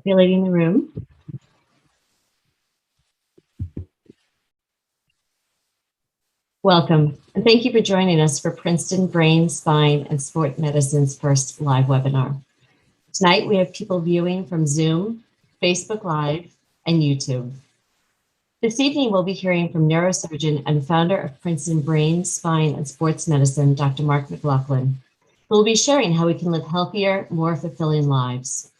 Circulating the room. Welcome, and thank you for joining us for Princeton Brain, Spine, and Sport Medicine's first live webinar. Tonight, we have people viewing from Zoom, Facebook Live, and YouTube. This evening, we'll be hearing from neurosurgeon and founder of Princeton Brain, Spine, and Sports Medicine, Dr. R McLaughlin, who will be sharing how we can live healthier, more fulfilling lives.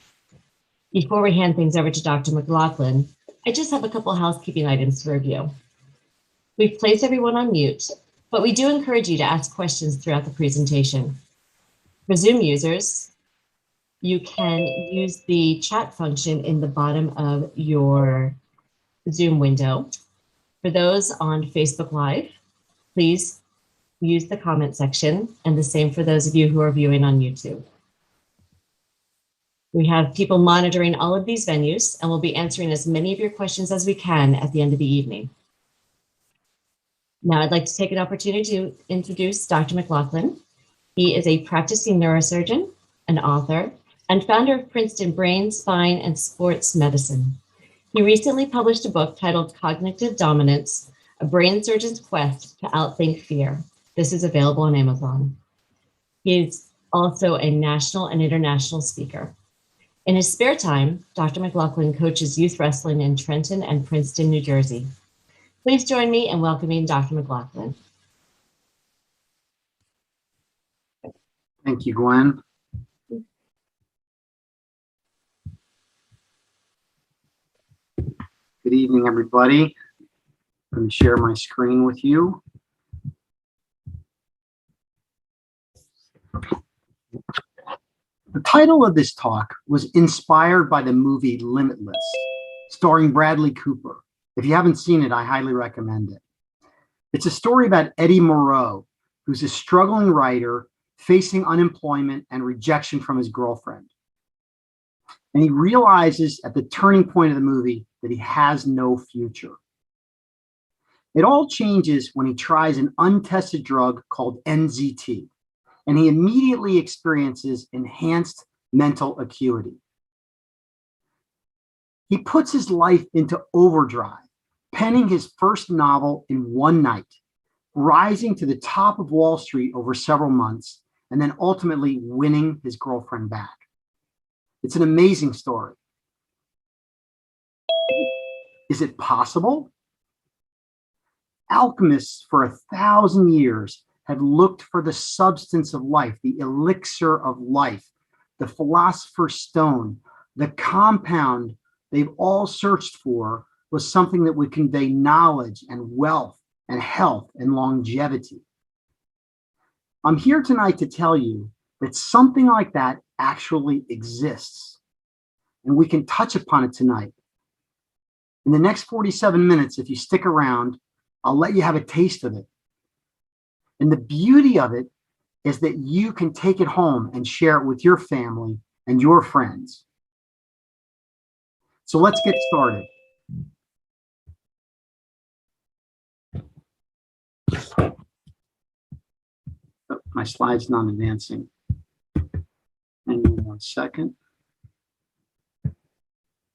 Before we hand things over to Dr. McLaughlin, I just have a couple housekeeping items to review. We've placed everyone on mute, but we do encourage you to ask questions throughout the presentation. For Zoom users, you can use the chat function in the bottom of your Zoom window. For those on Facebook Live, please use the comment section, and the same for those of you who are viewing on YouTube. We have people monitoring all of these venues, and we'll be answering as many of your questions as we can at the end of the evening. Now, I'd like to take an opportunity to introduce Dr. McLaughlin. He is a practicing neurosurgeon, an author, and founder of Princeton Brain, Spine, and Sports Medicine. He recently published a book titled Cognitive Dominance, A Brain Surgeon's Quest to Outthink Fear. This is available on Amazon. He is also a national and international speaker. In his spare time, Dr. McLaughlin coaches youth wrestling in Trenton and Princeton, New Jersey. Please join me in welcoming Dr. McLaughlin. Thank you, Gwen. Good evening, everybody. I'm going to share my screen with you. The title of this talk was inspired by the movie Limitless, starring Bradley Cooper. If you haven't seen it, I highly recommend it. It's a story about Eddie Moreau, who's a struggling writer facing unemployment and rejection from his girlfriend. And he realizes at the turning point of the movie that he has no future. It all changes when he tries an untested drug called NZT, and he immediately experiences enhanced mental acuity. He puts his life into overdrive, penning his first novel in one night, rising to the top of Wall Street over several months, and then ultimately winning his girlfriend back. It's an amazing story. Is it possible? Alchemists for 1,000 years have looked for the substance of life, the elixir of life, the philosopher's stone, the compound they've all searched for was something that would convey knowledge and wealth and health and longevity. I'm here tonight to tell you that something like that actually exists, and we can touch upon it tonight. In the next 47 minutes, if you stick around, I'll let you have a taste of it. And the beauty of it is that you can take it home and share it with your family and your friends. So let's get started. Oh, my slide's not advancing. Hang on 1 second.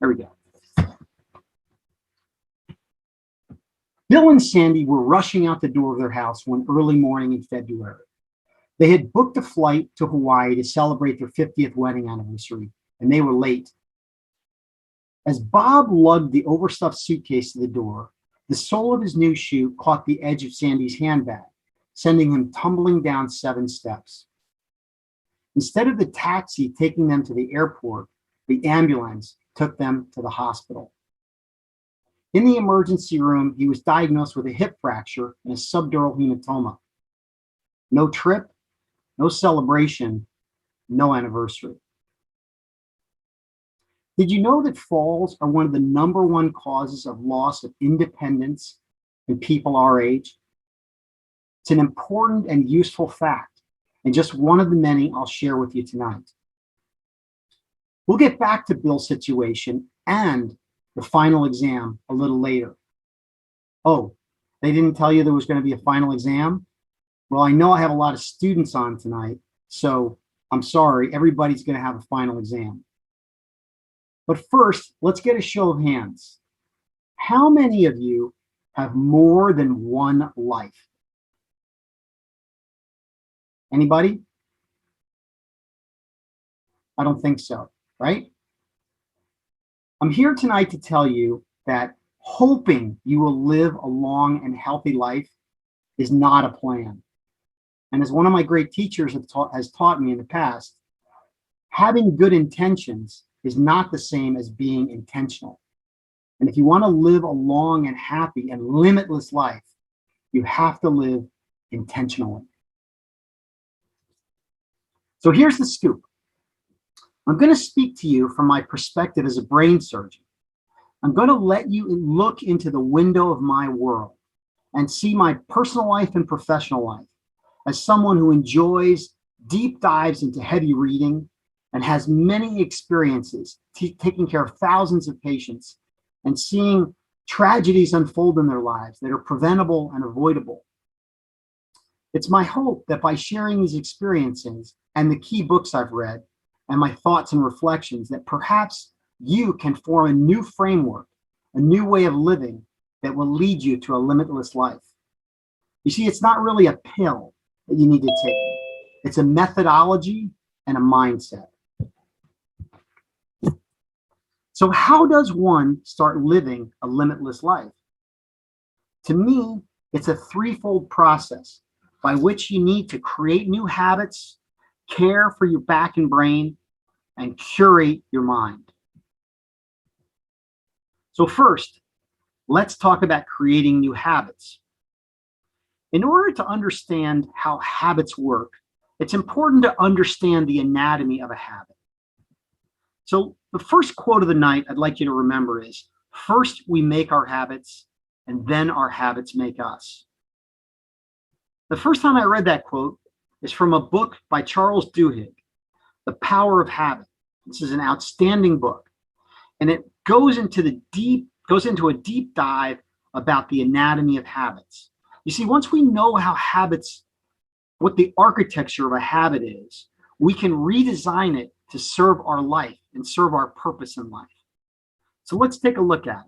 There we go. Bill and Sandy were rushing out the door of their house one early morning in February. They had booked a flight to Hawaii to celebrate their 50th wedding anniversary, and they were late. As Bob lugged the overstuffed suitcase to the door, the sole of his new shoe caught the edge of Sandy's handbag, sending him tumbling down 7 steps. Instead of the taxi taking them to the airport, the ambulance took them to the hospital. In the emergency room, he was diagnosed with a hip fracture and a subdural hematoma. No trip, no celebration, no anniversary. Did you know that falls are one of the #1 causes of loss of independence in people our age? It's an important and useful fact, and just one of the many I'll share with you tonight. We'll get back to Bill's situation and the final exam a little later. Oh, they didn't tell you there was going to be a final exam? Well, I know I have a lot of students on tonight, so I'm sorry, everybody's going to have a final exam. But first, let's get a show of hands. How many of you have more than one life? Anybody? I don't think so, right? I'm here tonight to tell you that hoping you will live a long and healthy life is not a plan. And as one of my great teachers has taught me in the past, having good intentions is not the same as being intentional. And if you want to live a long and happy and limitless life, you have to live intentionally. So here's the scoop. I'm going to speak to you from my perspective as a brain surgeon. I'm going to let you look into the window of my world and see my personal life and professional life as someone who enjoys deep dives into heavy reading and has many experiences taking care of thousands of patients and seeing tragedies unfold in their lives that are preventable and avoidable. It's my hope that by sharing these experiences and the key books I've read and my thoughts and reflections, that perhaps you can form a new framework, a new way of living that will lead you to a limitless life. You see, it's not really a pill that you need to take. It's a methodology and a mindset. So how does one start living a limitless life? To me, it's a threefold process by which you need to create new habits, care for your back and brain, and curate your mind. So first, let's talk about creating new habits. In order to understand how habits work, it's important to understand the anatomy of a habit. So the first quote of the night I'd like you to remember is, first we make our habits, and then our habits make us. The first time I read that quote is from a book by Charles Duhigg, The Power of Habit. This is an outstanding book, and it goes into a deep dive about the anatomy of habits. You see, once we know how habits, what the architecture of a habit is, we can redesign it to serve our life and serve our purpose in life. So let's take a look at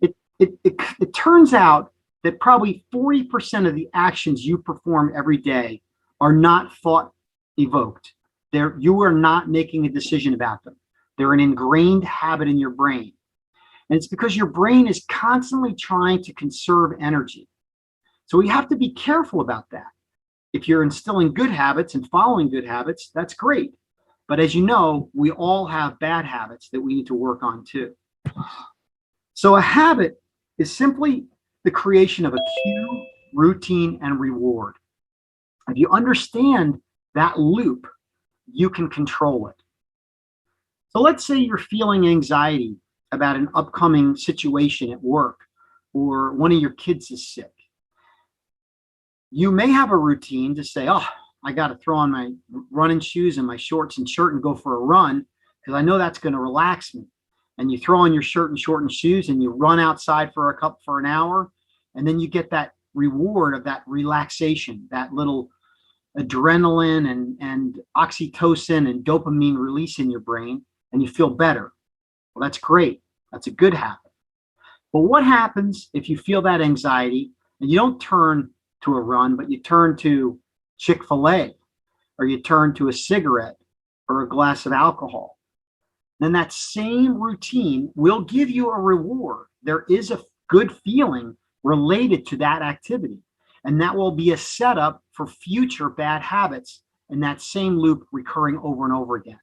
it. It turns out that probably 40% of the actions you perform every day are not thought evoked. You are not making a decision about them. They're an ingrained habit in your brain. And it's because your brain is constantly trying to conserve energy. So we have to be careful about that. If you're instilling good habits and following good habits, that's great. But as you know, we all have bad habits that we need to work on too. So a habit is simply the creation of a cue, routine, and reward. If you understand that loop, you can control it. So let's say you're feeling anxiety about an upcoming situation at work, or one of your kids is sick. You may have a routine to say, oh, I got to throw on my running shoes and my shorts and shirt and go for a run because I know that's going to relax me. And you throw on your shirt and short and shoes and you run outside for an hour, and then you get that reward of that relaxation, that little adrenaline and oxytocin and dopamine release in your brain, and you feel better. Well, that's great. That's a good habit. But what happens if you feel that anxiety and you don't turn to a run, but you turn to Chick-fil-A, or you turn to a cigarette or a glass of alcohol? Then that same routine will give you a reward. There is a good feeling related to that activity, and that will be a setup for future bad habits and that same loop recurring over and over again.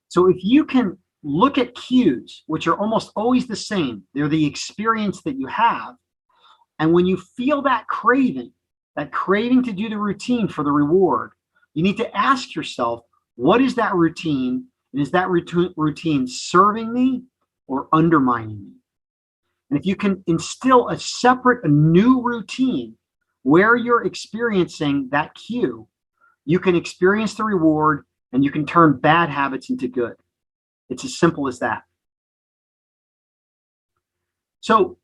So if you can look at cues, which are almost always the same, they're the experience that you have, and when you feel that craving to do the routine for the reward, you need to ask yourself, what is that routine? And is that routine serving me or undermining me? And if you can instill a new routine where you're experiencing that cue, you can experience the reward and you can turn bad habits into good. It's as simple as that. So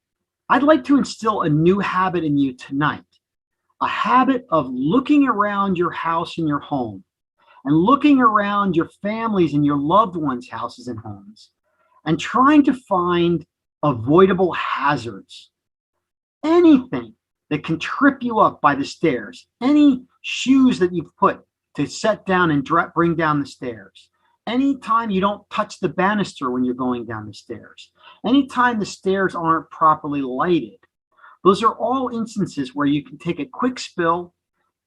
I'd like to instill a new habit in you tonight, a habit of looking around your house and your home and looking around your families and your loved ones' houses and homes and trying to find avoidable hazards. Anything that can trip you up by the stairs, any shoes that you've put to set down and bring down the stairs, anytime you don't touch the banister when you're going down the stairs, anytime the stairs aren't properly lighted. Those are all instances where you can take a quick spill.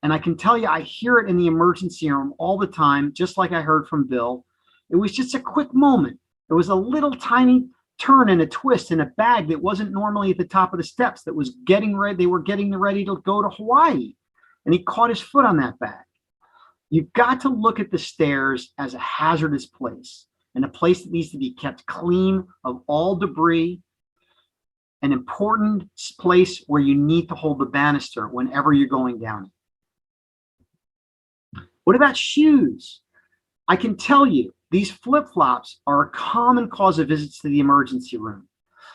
And I can tell you, I hear it in the emergency room all the time, just like I heard from Bill. It was just a quick moment. It was a little tiny turn and a twist in a bag that wasn't normally at the top of the steps, that was getting ready. They were getting ready to go to Hawaii. And he caught his foot on that bag. You've got to look at the stairs as a hazardous place, and a place that needs to be kept clean of all debris, an important place where you need to hold the banister whenever you're going down it. What about shoes? I can tell you, these flip-flops are a common cause of visits to the emergency room.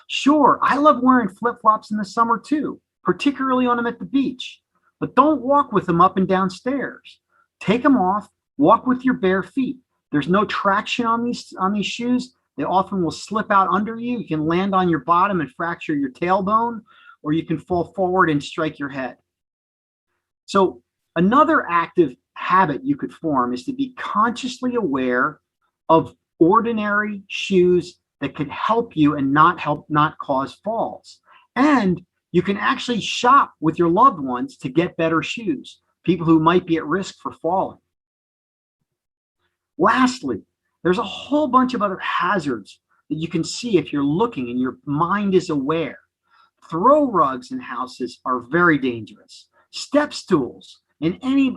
Sure, I love wearing flip-flops in the summer too, particularly when I'm at the beach, but don't walk with them up and down stairs. Take them off, walk with your bare feet. There's no traction on these shoes. They often will slip out under you. You can land on your bottom and fracture your tailbone, or you can fall forward and strike your head. So another active habit you could form is to be consciously aware of ordinary shoes that could help you and not cause falls. And you can actually shop with your loved ones to get better shoes, people who might be at risk for falling. Lastly, there's a whole bunch of other hazards that you can see if you're looking and your mind is aware. Throw rugs in houses are very dangerous. Step stools in any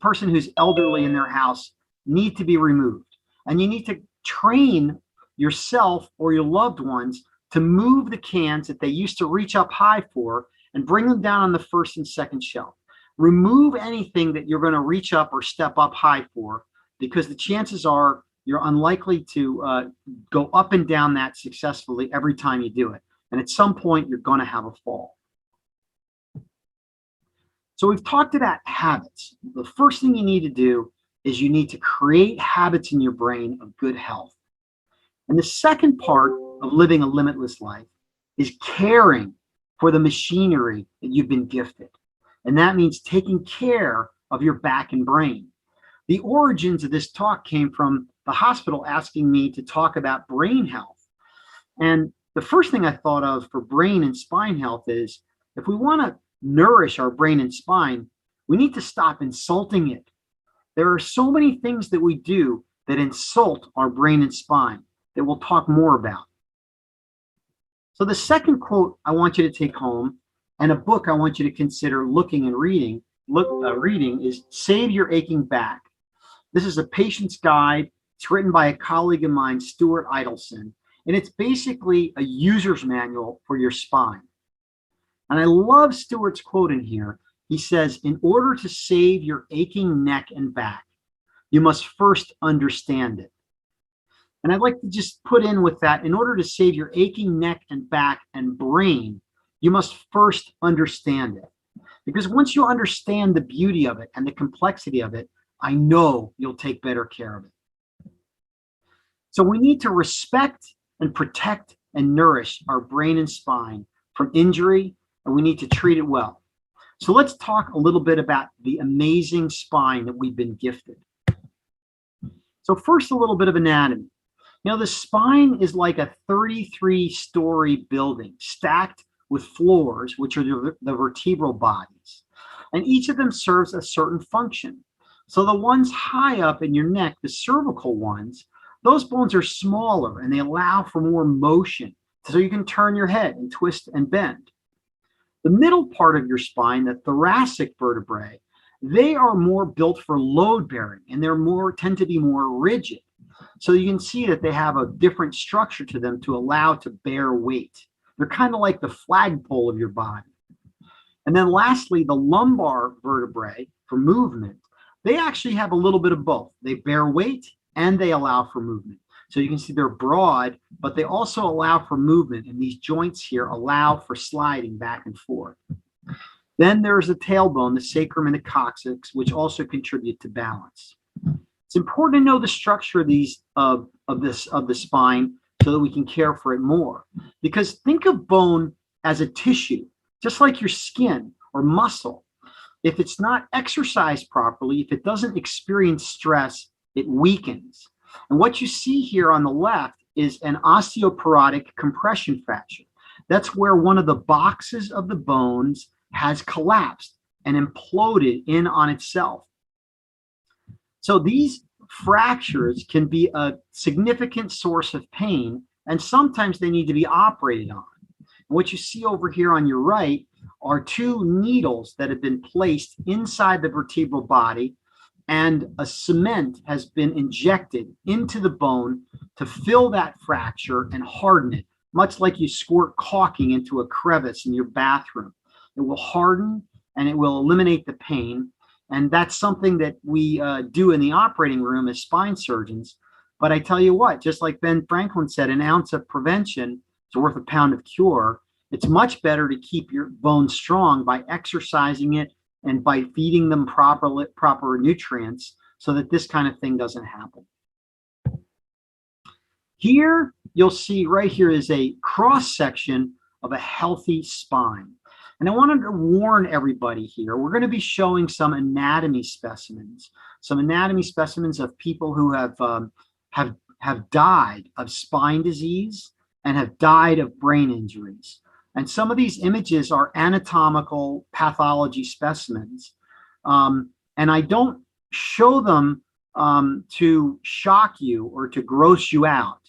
person who's elderly in their house need to be removed. And you need to train yourself or your loved ones to move the cans that they used to reach up high for and bring them down on the first and second shelf. Remove anything that you're going to reach up or step up high for, because the chances are you're unlikely to go up and down that successfully every time you do it. And at some point, you're going to have a fall. So we've talked about habits. The first thing you need to do is you need to create habits in your brain of good health. And the second part of living a limitless life is caring for the machinery that you've been gifted. And that means taking care of your back and brain. The origins of this talk came from the hospital asking me to talk about brain health. And the first thing I thought of for brain and spine health is, if we want to nourish our brain and spine, we need to stop insulting it. There are so many things that we do that insult our brain and spine that we'll talk more about. So the second quote I want you to take home, and a book I want you to consider looking and reading is Save Your Aching Back. This is a patient's guide. It's written by a colleague of mine, Stuart Idelson, and it's basically a user's manual for your spine. And I love Stuart's quote in here. He says, in order to save your aching neck and back, you must first understand it. And I'd like to just put in with that, in order to save your aching neck and back and brain, you must first understand it. Because once you understand the beauty of it and the complexity of it, I know you'll take better care of it. So we need to respect and protect and nourish our brain and spine from injury, and we need to treat it well. So let's talk a little bit about the amazing spine that we've been gifted. So first, a little bit of anatomy. You know, the spine is like a 33-story building stacked with floors, which are the vertebral bodies. And each of them serves a certain function. So the ones high up in your neck, the cervical ones, those bones are smaller and they allow for more motion. So you can turn your head and twist and bend. The middle part of your spine, the thoracic vertebrae, they are more built for load bearing and tend to be more rigid. So you can see that they have a different structure to them to allow to bear weight. They're kind of like the flagpole of your body. And then lastly, the lumbar vertebrae for movement, they actually have a little bit of both. They bear weight and they allow for movement. So you can see they're broad, but they also allow for movement. And these joints here allow for sliding back and forth. Then there's the tailbone, the sacrum and the coccyx, which also contribute to balance. It's important to know the structure of these of the spine so that we can care for it more. Because think of bone as a tissue, just like your skin or muscle. If it's not exercised properly, if it doesn't experience stress, it weakens. And what you see here on the left is an osteoporotic compression fracture. That's where one of the boxes of the bones has collapsed and imploded in on itself. So these fractures can be a significant source of pain, and sometimes they need to be operated on. And what you see over here on your right are two needles that have been placed inside the vertebral body, and a cement has been injected into the bone to fill that fracture and harden it, much like you squirt caulking into a crevice in your bathroom. It will harden and it will eliminate the pain. And that's something that we do in the operating room as spine surgeons. But I tell you what, just like Ben Franklin said, an ounce of prevention is worth a pound of cure. It's much better to keep your bones strong by exercising it and by feeding them proper nutrients so that this kind of thing doesn't happen. Here, you'll see right here is a cross section of a healthy spine. And I wanted to warn everybody here, we're going to be showing some anatomy specimens of people who have died of spine disease and have died of brain injuries. And some of these images are anatomical pathology specimens. And I don't show them to shock you or to gross you out.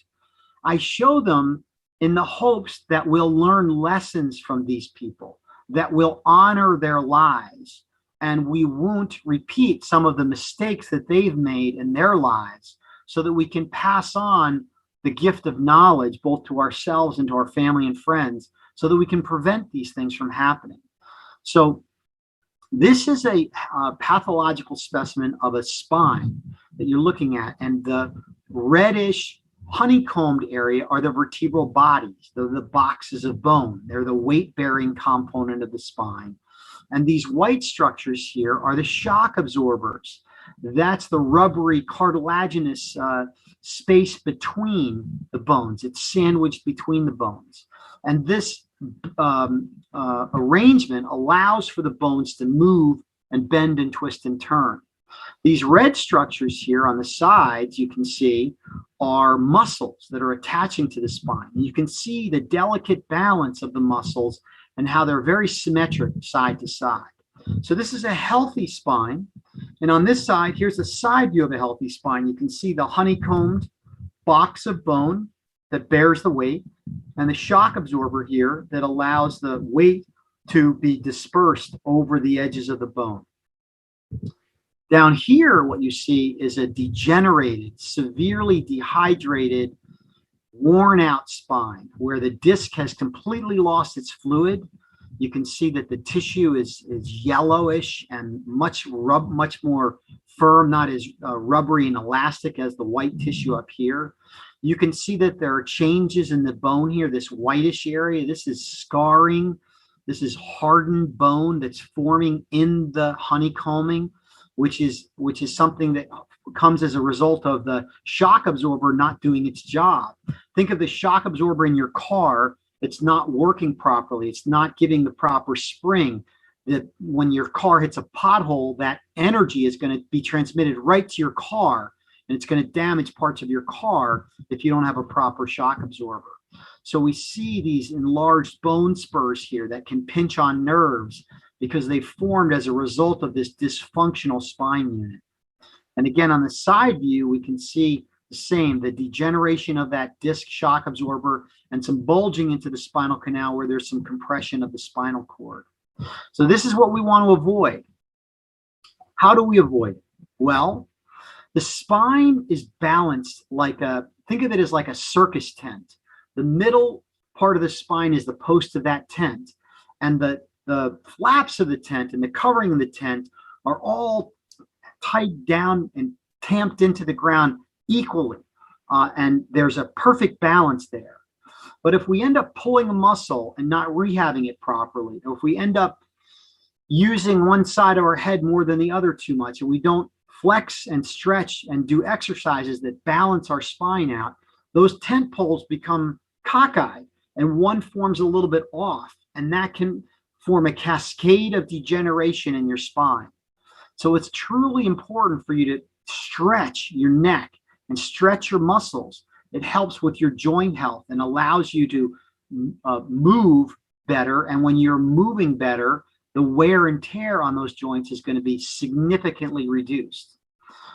I show them in the hopes that we'll learn lessons from these people, that will honor their lives, and we won't repeat some of the mistakes that they've made in their lives, so that we can pass on the gift of knowledge both to ourselves and to our family and friends, so that we can prevent these things from happening. So this is a pathological specimen of a spine that you're looking at, and the reddish honeycombed area are the vertebral bodies. They're the boxes of bone. They're the weight-bearing component of the spine. And these white structures here are the shock absorbers. That's the rubbery cartilaginous space between the bones. It's sandwiched between the bones. And this arrangement allows for the bones to move and bend and twist and turn. These red structures here on the sides, you can see, are muscles that are attaching to the spine. And you can see the delicate balance of the muscles and how they're very symmetric side to side. So this is a healthy spine. And on this side, here's a side view of a healthy spine. You can see the honeycombed box of bone that bears the weight, and the shock absorber here that allows the weight to be dispersed over the edges of the bone. Down here, what you see is a degenerated, severely dehydrated, worn out spine where the disc has completely lost its fluid. You can see that the tissue is yellowish and much more firm, not as rubbery and elastic as the white tissue up here. You can see that there are changes in the bone here, this whitish area. This is scarring. This is hardened bone that's forming in the honeycombing, which is something that comes as a result of the shock absorber not doing its job. Think of the shock absorber in your car. It's not working properly. It's not giving the proper spring. That when your car hits a pothole, that energy is going to be transmitted right to your car, and it's going to damage parts of your car if you don't have a proper shock absorber. So we see these enlarged bone spurs here that can pinch on nerves because they formed as a result of this dysfunctional spine unit. And again, on the side view, we can see the same, the degeneration of that disc shock absorber and some bulging into the spinal canal where there's some compression of the spinal cord. So this is what we want to avoid. How do we avoid it? Well, the spine is balanced think of it as like a circus tent. The middle part of the spine is the post of that tent, and the flaps of the tent and the covering of the tent are all tied down and tamped into the ground equally, and there's a perfect balance there. But if we end up pulling a muscle and not rehabbing it properly, or if we end up using one side of our head more than the other too much, and we don't flex and stretch and do exercises that balance our spine out, those tent poles become cockeyed and one forms a little bit off, and that can form a cascade of degeneration in your spine. So it's truly important for you to stretch your neck and stretch your muscles. It helps with your joint health and allows you to move better. And when you're moving better, the wear and tear on those joints is going to be significantly reduced.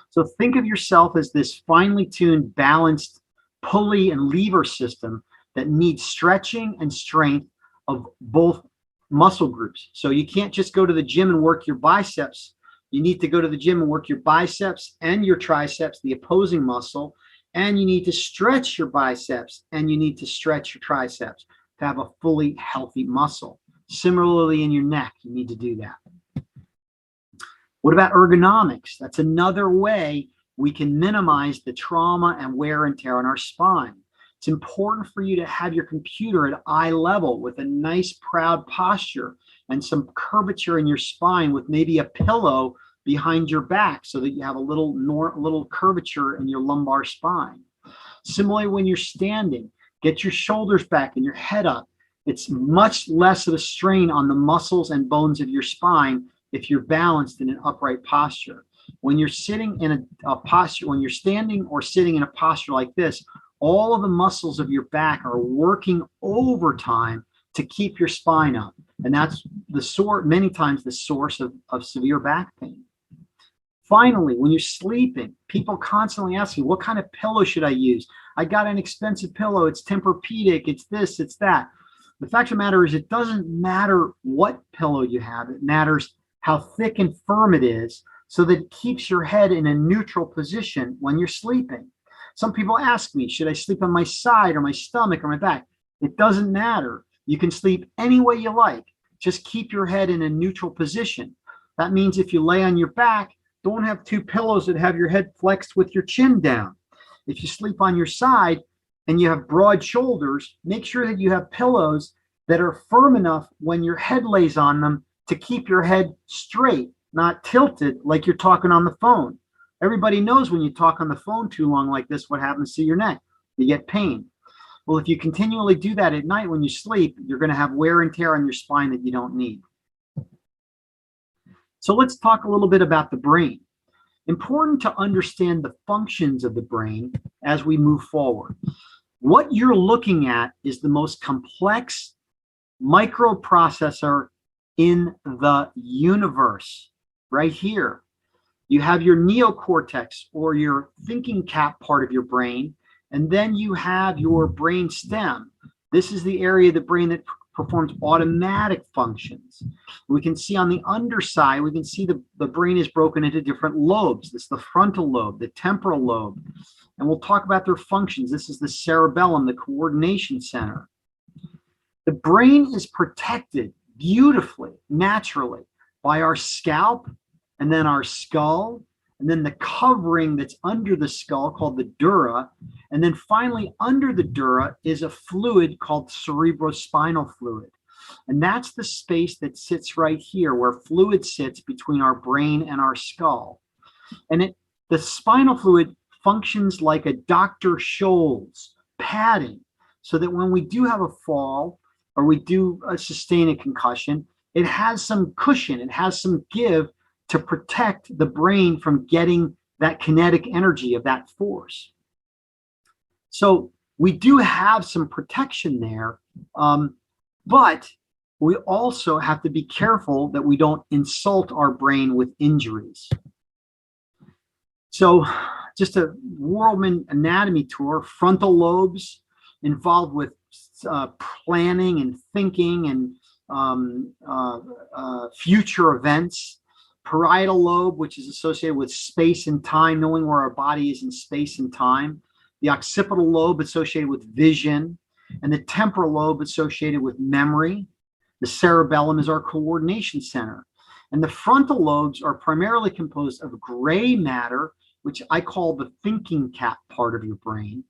So think of yourself as this finely tuned, balanced pulley and lever system that needs stretching and strength of both muscle groups. So you can't just go to the gym and work your biceps. You need to go to the gym and work your biceps and your triceps, the opposing muscle, and you need to stretch your biceps and you need to stretch your triceps to have a fully healthy muscle. Similarly, in your neck, you need to do that. What about ergonomics? That's another way we can minimize the trauma and wear and tear on our spine. It's important for you to have your computer at eye level with a nice, proud posture and some curvature in your spine with maybe a pillow behind your back so that you have a little curvature in your lumbar spine. Similarly, when you're standing, get your shoulders back and your head up. It's much less of a strain on the muscles and bones of your spine if you're balanced in an upright posture. When you're sitting in a posture, when you're standing or sitting in a posture like this, all of the muscles of your back are working overtime to keep your spine up. And that's many times the source of severe back pain. Finally, when you're sleeping, people constantly ask me, what kind of pillow should I use? I got an expensive pillow. It's Tempur-Pedic. It's this, it's that. The fact of the matter is it doesn't matter what pillow you have. It matters how thick and firm it is so that it keeps your head in a neutral position when you're sleeping. Some people ask me, should I sleep on my side or my stomach or my back? It doesn't matter. You can sleep any way you like. Just keep your head in a neutral position. That means if you lay on your back, don't have two pillows that have your head flexed with your chin down. If you sleep on your side and you have broad shoulders, make sure that you have pillows that are firm enough when your head lays on them to keep your head straight, not tilted like you're talking on the phone. Everybody knows when you talk on the phone too long like this, what happens to your neck? You get pain. Well, if you continually do that at night when you sleep, you're going to have wear and tear on your spine that you don't need. So let's talk a little bit about the brain. Important to understand the functions of the brain as we move forward. What you're looking at is the most complex microprocessor in the universe, right here. You have your neocortex or your thinking cap part of your brain, and then you have your brain stem. This is the area of the brain that performs automatic functions. We can see on the underside, we can see the brain is broken into different lobes. This is the frontal lobe, the temporal lobe, and we'll talk about their functions. This is the cerebellum, the coordination center. The brain is protected beautifully, naturally, by our scalp, and then our skull, and then the covering that's under the skull called the dura, and then finally under the dura is a fluid called cerebrospinal fluid. And that's the space that sits right here where fluid sits between our brain and our skull. And the spinal fluid functions like a Dr. Scholl's padding so that when we do have a fall or we do sustain a concussion, it has some cushion, it has some give to protect the brain from getting that kinetic energy of that force. So we do have some protection there, but we also have to be careful that we don't insult our brain with injuries. So just a Worldman anatomy tour, frontal lobes involved with planning and thinking and future events. Parietal lobe, which is associated with space and time, knowing where our body is in space and time. The occipital lobe associated with vision, and the temporal lobe associated with memory. The cerebellum is our coordination center. And the frontal lobes are primarily composed of gray matter, which I call the thinking cap part of your brain,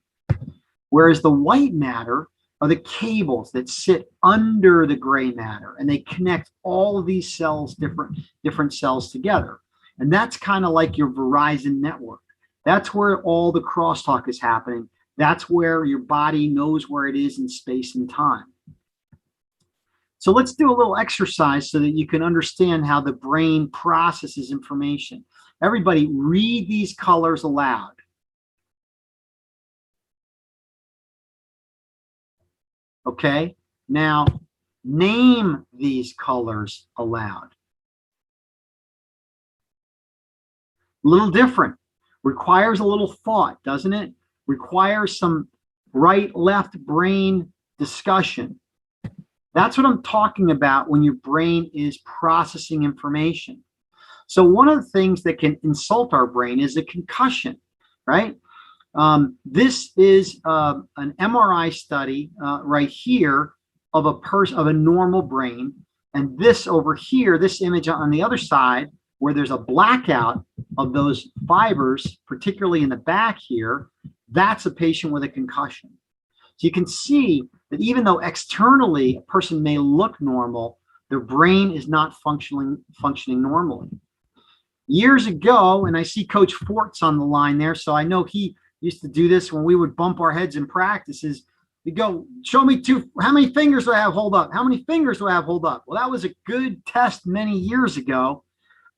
whereas the white matter are the cables that sit under the gray matter, and they connect all of these cells, different cells together. And that's kind of like your Verizon network. That's where all the crosstalk is happening. That's where your body knows where it is in space and time. So let's do a little exercise so that you can understand how the brain processes information. Everybody, read these colors aloud. Okay, now name these colors aloud. A little different. Requires a little thought, doesn't it? Requires some right-left brain discussion. That's what I'm talking about when your brain is processing information. So one of the things that can insult our brain is a concussion, right? This is an MRI study right here of a normal brain, and this over here, this image on the other side, where there's a blackout of those fibers, particularly in the back here, that's a patient with a concussion. So you can see that even though externally a person may look normal, their brain is not functioning normally. Years ago, and I see Coach Fort's on the line there, so I know he used to do this when we would bump our heads in practices. He'd go, show me how many fingers do I have hold up? How many fingers do I have hold up? Well, that was a good test many years ago,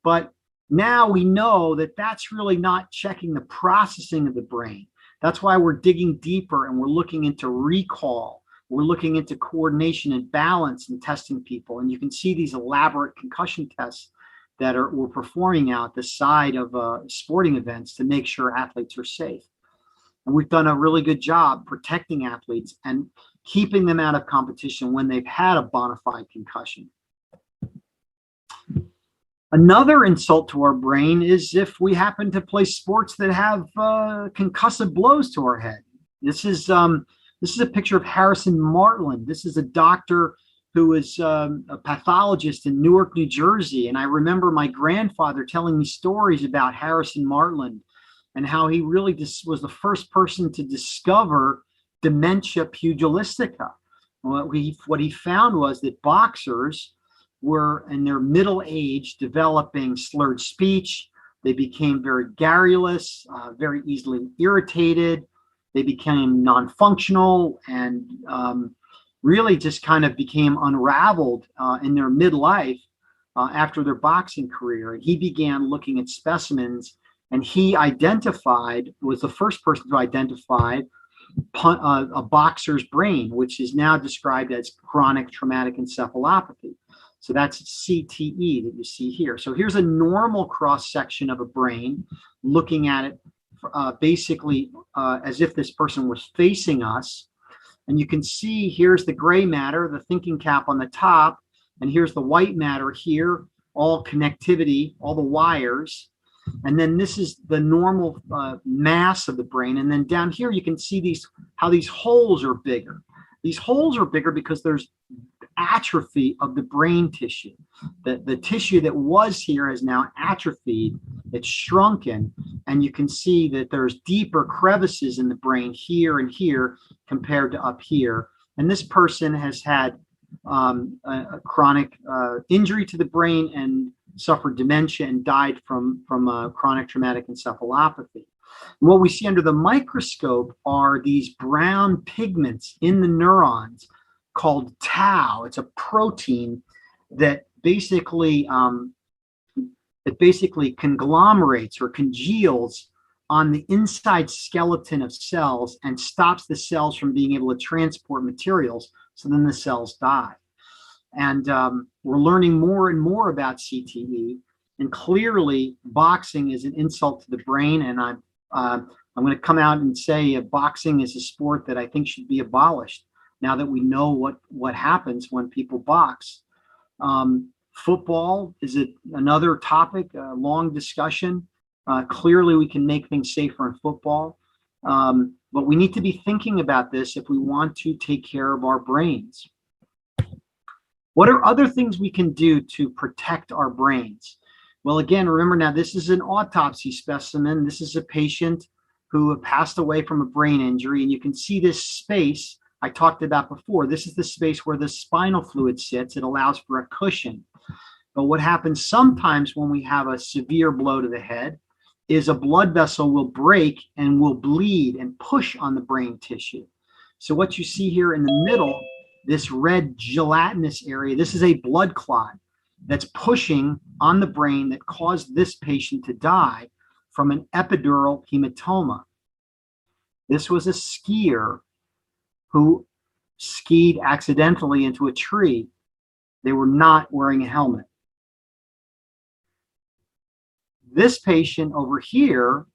but now we know that that's really not checking the processing of the brain. That's why we're digging deeper and we're looking into recall. We're looking into coordination and balance and testing people. And you can see these elaborate concussion tests that we're performing out the side of sporting events to make sure athletes are safe. And we've done a really good job protecting athletes and keeping them out of competition when they've had a bona fide concussion. Another insult to our brain is if we happen to play sports that have concussive blows to our head. This is a picture of Harrison Martland. This is a doctor who is a pathologist in Newark, New Jersey. And I remember my grandfather telling me stories about Harrison Martland and how he really was the first person to discover dementia pugilistica. What he found was that boxers were in their middle age developing slurred speech. They became very garrulous, very easily irritated. They became non-functional and really just kind of became unraveled in their midlife after their boxing career. And he began looking at specimens, and he was the first person to identify a boxer's brain, which is now described as chronic traumatic encephalopathy. So that's CTE that you see here. So here's a normal cross-section of a brain, looking at it basically as if this person was facing us. And you can see here's the gray matter, the thinking cap on the top, and here's the white matter here, all connectivity, all the wires. And then this is the normal mass of the brain. And then down here you can see how these holes are bigger. These holes are bigger because there's atrophy of the brain tissue. The tissue that was here is now atrophied. It's shrunken, and you can see that there's deeper crevices in the brain here and here compared to up here. And this person has had a chronic injury to the brain and suffered dementia and died from chronic traumatic encephalopathy. And what we see under the microscope are these brown pigments in the neurons called tau. It's a protein that basically conglomerates or congeals on the inside skeleton of cells and stops the cells from being able to transport materials, so then the cells die. And we're learning more and more about CTE, and clearly boxing is an insult to the brain. And I'm going to come out and say boxing is a sport that I think should be abolished now that we know what happens when people box. Football is another topic, a long discussion. Clearly, we can make things safer in football, but we need to be thinking about this if we want to take care of our brains. What are other things we can do to protect our brains? Well, again, remember now, this is an autopsy specimen. This is a patient who passed away from a brain injury, and you can see this space I talked about before. This is the space where the spinal fluid sits. It allows for a cushion. But what happens sometimes when we have a severe blow to the head is a blood vessel will break and will bleed and push on the brain tissue. So what you see here in the middle, this red gelatinous area, this is a blood clot that's pushing on the brain that caused this patient to die from an epidural hematoma. This was a skier who skied accidentally into a tree. They were not wearing a helmet. This patient over here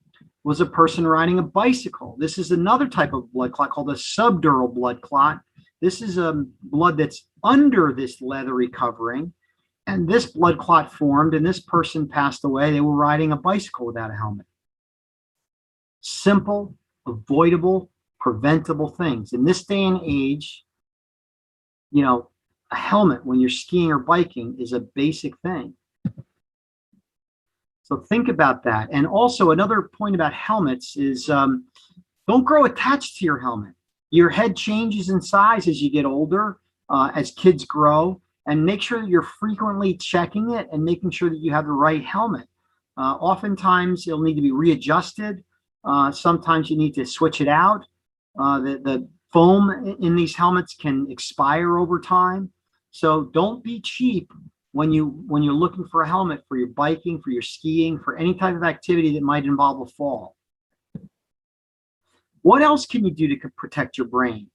was a person riding a bicycle. This is another type of blood clot called a subdural blood clot. This is blood that's under this leathery covering, and this blood clot formed, and this person passed away. They were riding a bicycle without a helmet. Simple, avoidable, preventable things. In this day and age, you know, a helmet when you're skiing or biking is a basic thing. So think about that. And also another point about helmets is don't grow attached to your helmet. Your head changes in size as you get older, as kids grow, and make sure that you're frequently checking it and making sure that you have the right helmet. Oftentimes it'll need to be readjusted. Sometimes you need to switch it out. The foam in these helmets can expire over time. So don't be cheap when you're looking for a helmet for your biking, for your skiing, for any type of activity that might involve a fall. What else can you do to protect your brain?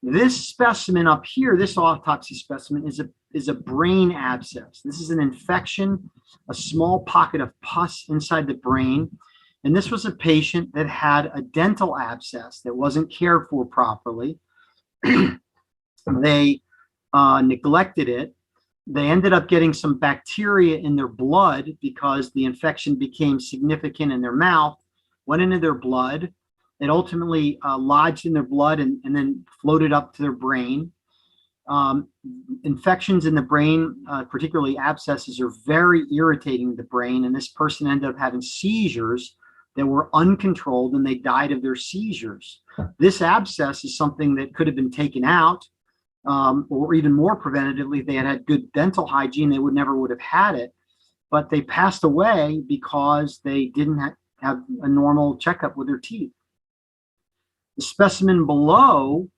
This specimen up here, this autopsy specimen, is a brain abscess. This is an infection, a small pocket of pus inside the brain. And this was a patient that had a dental abscess that wasn't cared for properly. They neglected it. They ended up getting some bacteria in their blood because the infection became significant in their mouth, went into their blood. It ultimately lodged in their blood and then floated up to their brain. Infections in the brain, particularly abscesses, are very irritating to the brain. And this person ended up having seizures that were uncontrolled, and they died of their seizures. This abscess is something that could have been taken out, or even more preventatively, if they had good dental hygiene, they would have had it. But they passed away because they didn't have a normal checkup with their teeth. The specimen below,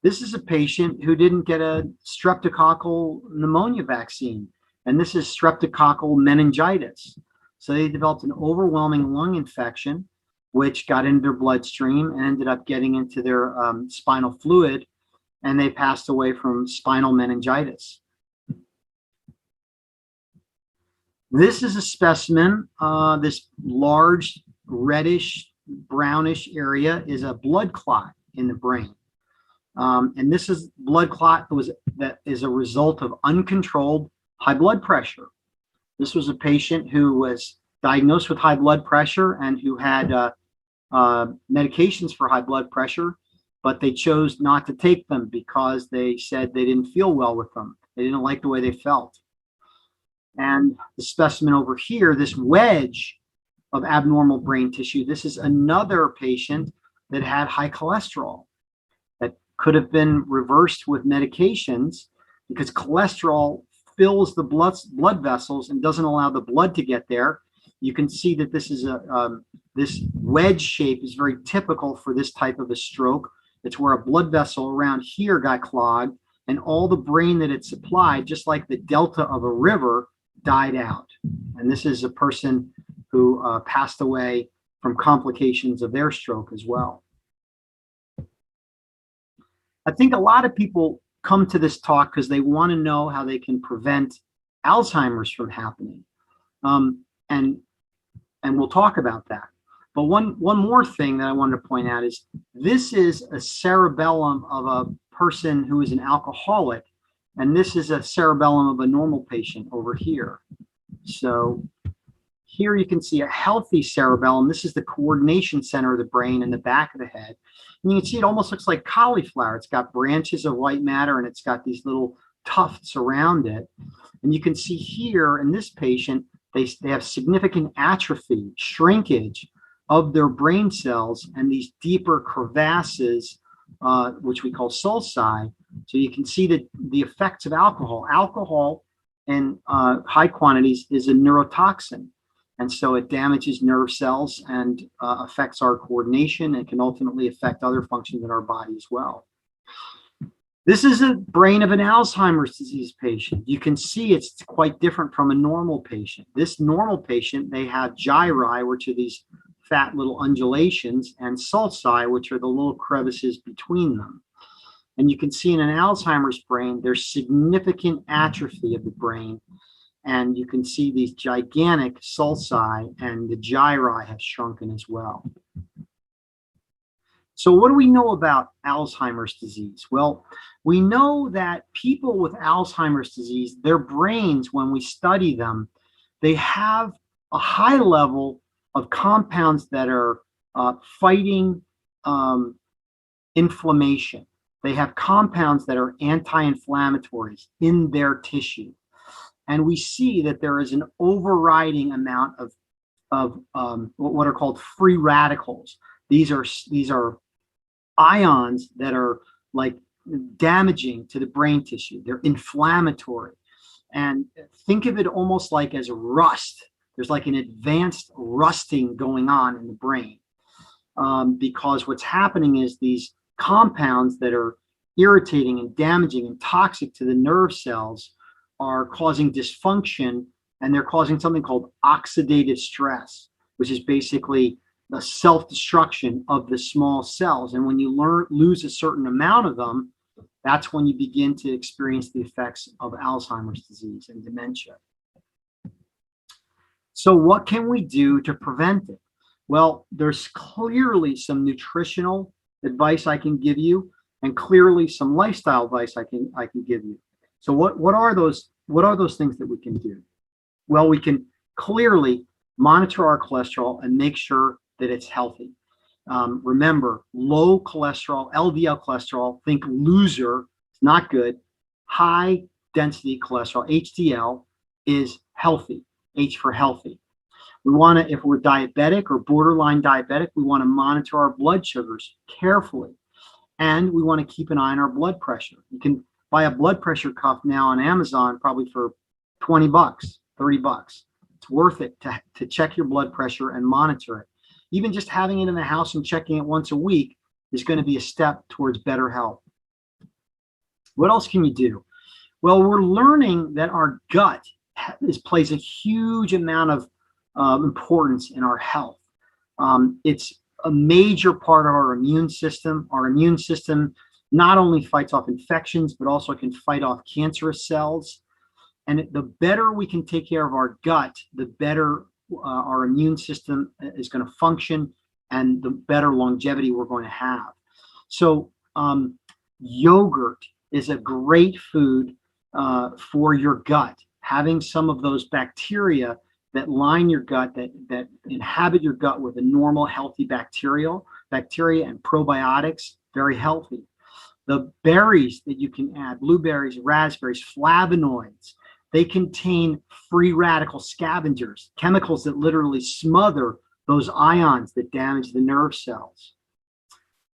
this is a patient who didn't get a streptococcal pneumonia vaccine, and this is streptococcal meningitis. So they developed an overwhelming lung infection, which got into their bloodstream and ended up getting into their spinal fluid, and they passed away from spinal meningitis. This is a specimen. This large reddish brownish area is a blood clot in the brain. And this is blood clot that is a result of uncontrolled high blood pressure. This was a patient who was diagnosed with high blood pressure and who had medications for high blood pressure, but they chose not to take them because they said they didn't feel well with them. They didn't like the way they felt. And the specimen over here, this wedge of abnormal brain tissue, this is another patient that had high cholesterol that could have been reversed with medications, because cholesterol fills the blood vessels and doesn't allow the blood to get there. You can see that this is this wedge shape is very typical for this type of a stroke. It's where a blood vessel around here got clogged, and all the brain that it supplied, just like the delta of a river, died out. And this is a person who passed away from complications of their stroke as well. I think a lot of people come to this talk because they want to know how they can prevent Alzheimer's from happening. And we'll talk about that. But one more thing that I wanted to point out is this is a cerebellum of a person who is an alcoholic, and this is a cerebellum of a normal patient over here. So here you can see a healthy cerebellum. This is the coordination center of the brain in the back of the head. And you can see it almost looks like cauliflower. It's got branches of white matter, and it's got these little tufts around it. And you can see here in this patient, they have significant atrophy, shrinkage of their brain cells, and these deeper crevasses, which we call sulci. So you can see that the effects of alcohol. Alcohol in high quantities is a neurotoxin. And so it damages nerve cells and affects our coordination and can ultimately affect other functions in our body as well. This is a brain of an Alzheimer's disease patient. You can see it's quite different from a normal patient. This normal patient, they have gyri, which are these fat little undulations, and sulci, which are the little crevices between them. And you can see in an Alzheimer's brain, there's significant atrophy of the brain. And you can see these gigantic sulci, and the gyri have shrunken as well. So what do we know about Alzheimer's disease? Well, we know that people with Alzheimer's disease, their brains, when we study them, they have a high level of compounds that are fighting inflammation. They have compounds that are anti-inflammatories in their tissue. And we see that there is an overriding amount of what are called free radicals. These are ions that are like damaging to the brain tissue. They're inflammatory. And think of it almost like as rust. There's like an advanced rusting going on in the brain, because what's happening is these compounds that are irritating and damaging and toxic to the nerve cells are causing dysfunction, and they're causing something called oxidative stress, which is basically the self-destruction of the small cells. And when you lose a certain amount of them, that's when you begin to experience the effects of Alzheimer's disease and dementia. So what can we do to prevent it? Well, there's clearly some nutritional advice I can give you, and clearly some lifestyle advice I can give you. So what are those things that we can do? Well, we can clearly monitor our cholesterol and make sure that it's healthy. Remember, low cholesterol, LDL cholesterol, think loser, it's not good. High density cholesterol, HDL, is healthy, H for healthy. We want to, if we're diabetic or borderline diabetic, we want to monitor our blood sugars carefully. And we want to keep an eye on our blood pressure. You can buy a blood pressure cuff now on Amazon, probably for 20 bucks, 30 bucks. It's worth it to check your blood pressure and monitor it. Even just having it in the house and checking it once a week is going to be a step towards better health. What else can you do? Well, we're learning that our gut plays a huge amount of importance in our health. It's a major part of our immune system. Our immune system not only fights off infections, but also can fight off cancerous cells. And the better we can take care of our gut, the better our immune system is going to function, and the better longevity we're going to have. So yogurt is a great food for your gut. Having some of those bacteria that line your gut, that inhabit your gut with a normal, healthy bacteria and probiotics, very healthy. The berries that you can add, blueberries, raspberries, flavonoids, they contain free radical scavengers, chemicals that literally smother those ions that damage the nerve cells.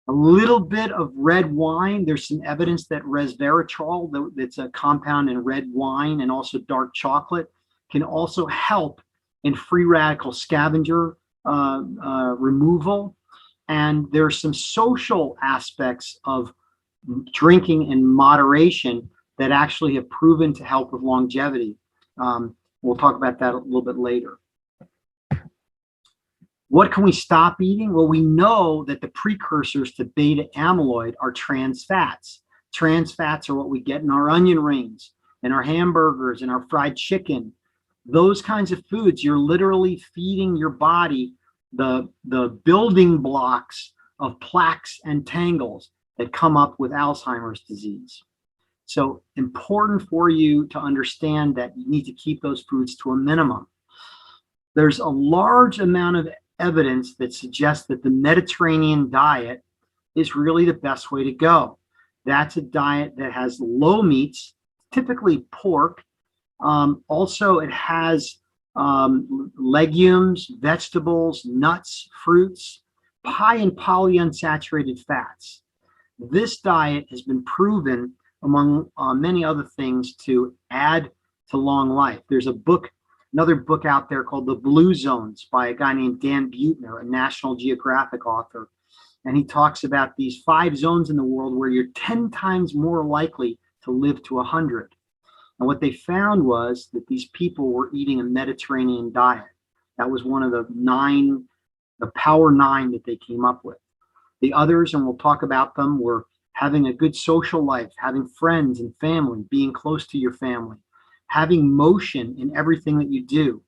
A little bit of red wine. There's some evidence that resveratrol, that's a compound in red wine and also dark chocolate, can also help in free radical scavenger removal. And there's some social aspects of drinking in moderation that actually have proven to help with longevity. We'll talk about that a little bit later. What can we stop eating? Well, we know that the precursors to beta amyloid are trans fats. Trans fats are what we get in our onion rings, in our hamburgers, in our fried chicken. Those kinds of foods, you're literally feeding your body the building blocks of plaques and tangles that come up with Alzheimer's disease. So important for you to understand that you need to keep those foods to a minimum. There's a large amount of evidence that suggests that the Mediterranean diet is really the best way to go. That's a diet that has low meats, typically pork. Also, it has legumes, vegetables, nuts, fruits, high in polyunsaturated fats. This diet has been proven, among many other things, to add to long life. There's another book out there called The Blue Zones by a guy named Dan Buettner, a National Geographic author. And he talks about these 5 zones in the world where you're 10 times more likely to live to 100. And what they found was that these people were eating a Mediterranean diet. That was one of the power 9 that they came up with. The others, and we'll talk about them, were having a good social life, having friends and family, being close to your family, having motion in everything that you do.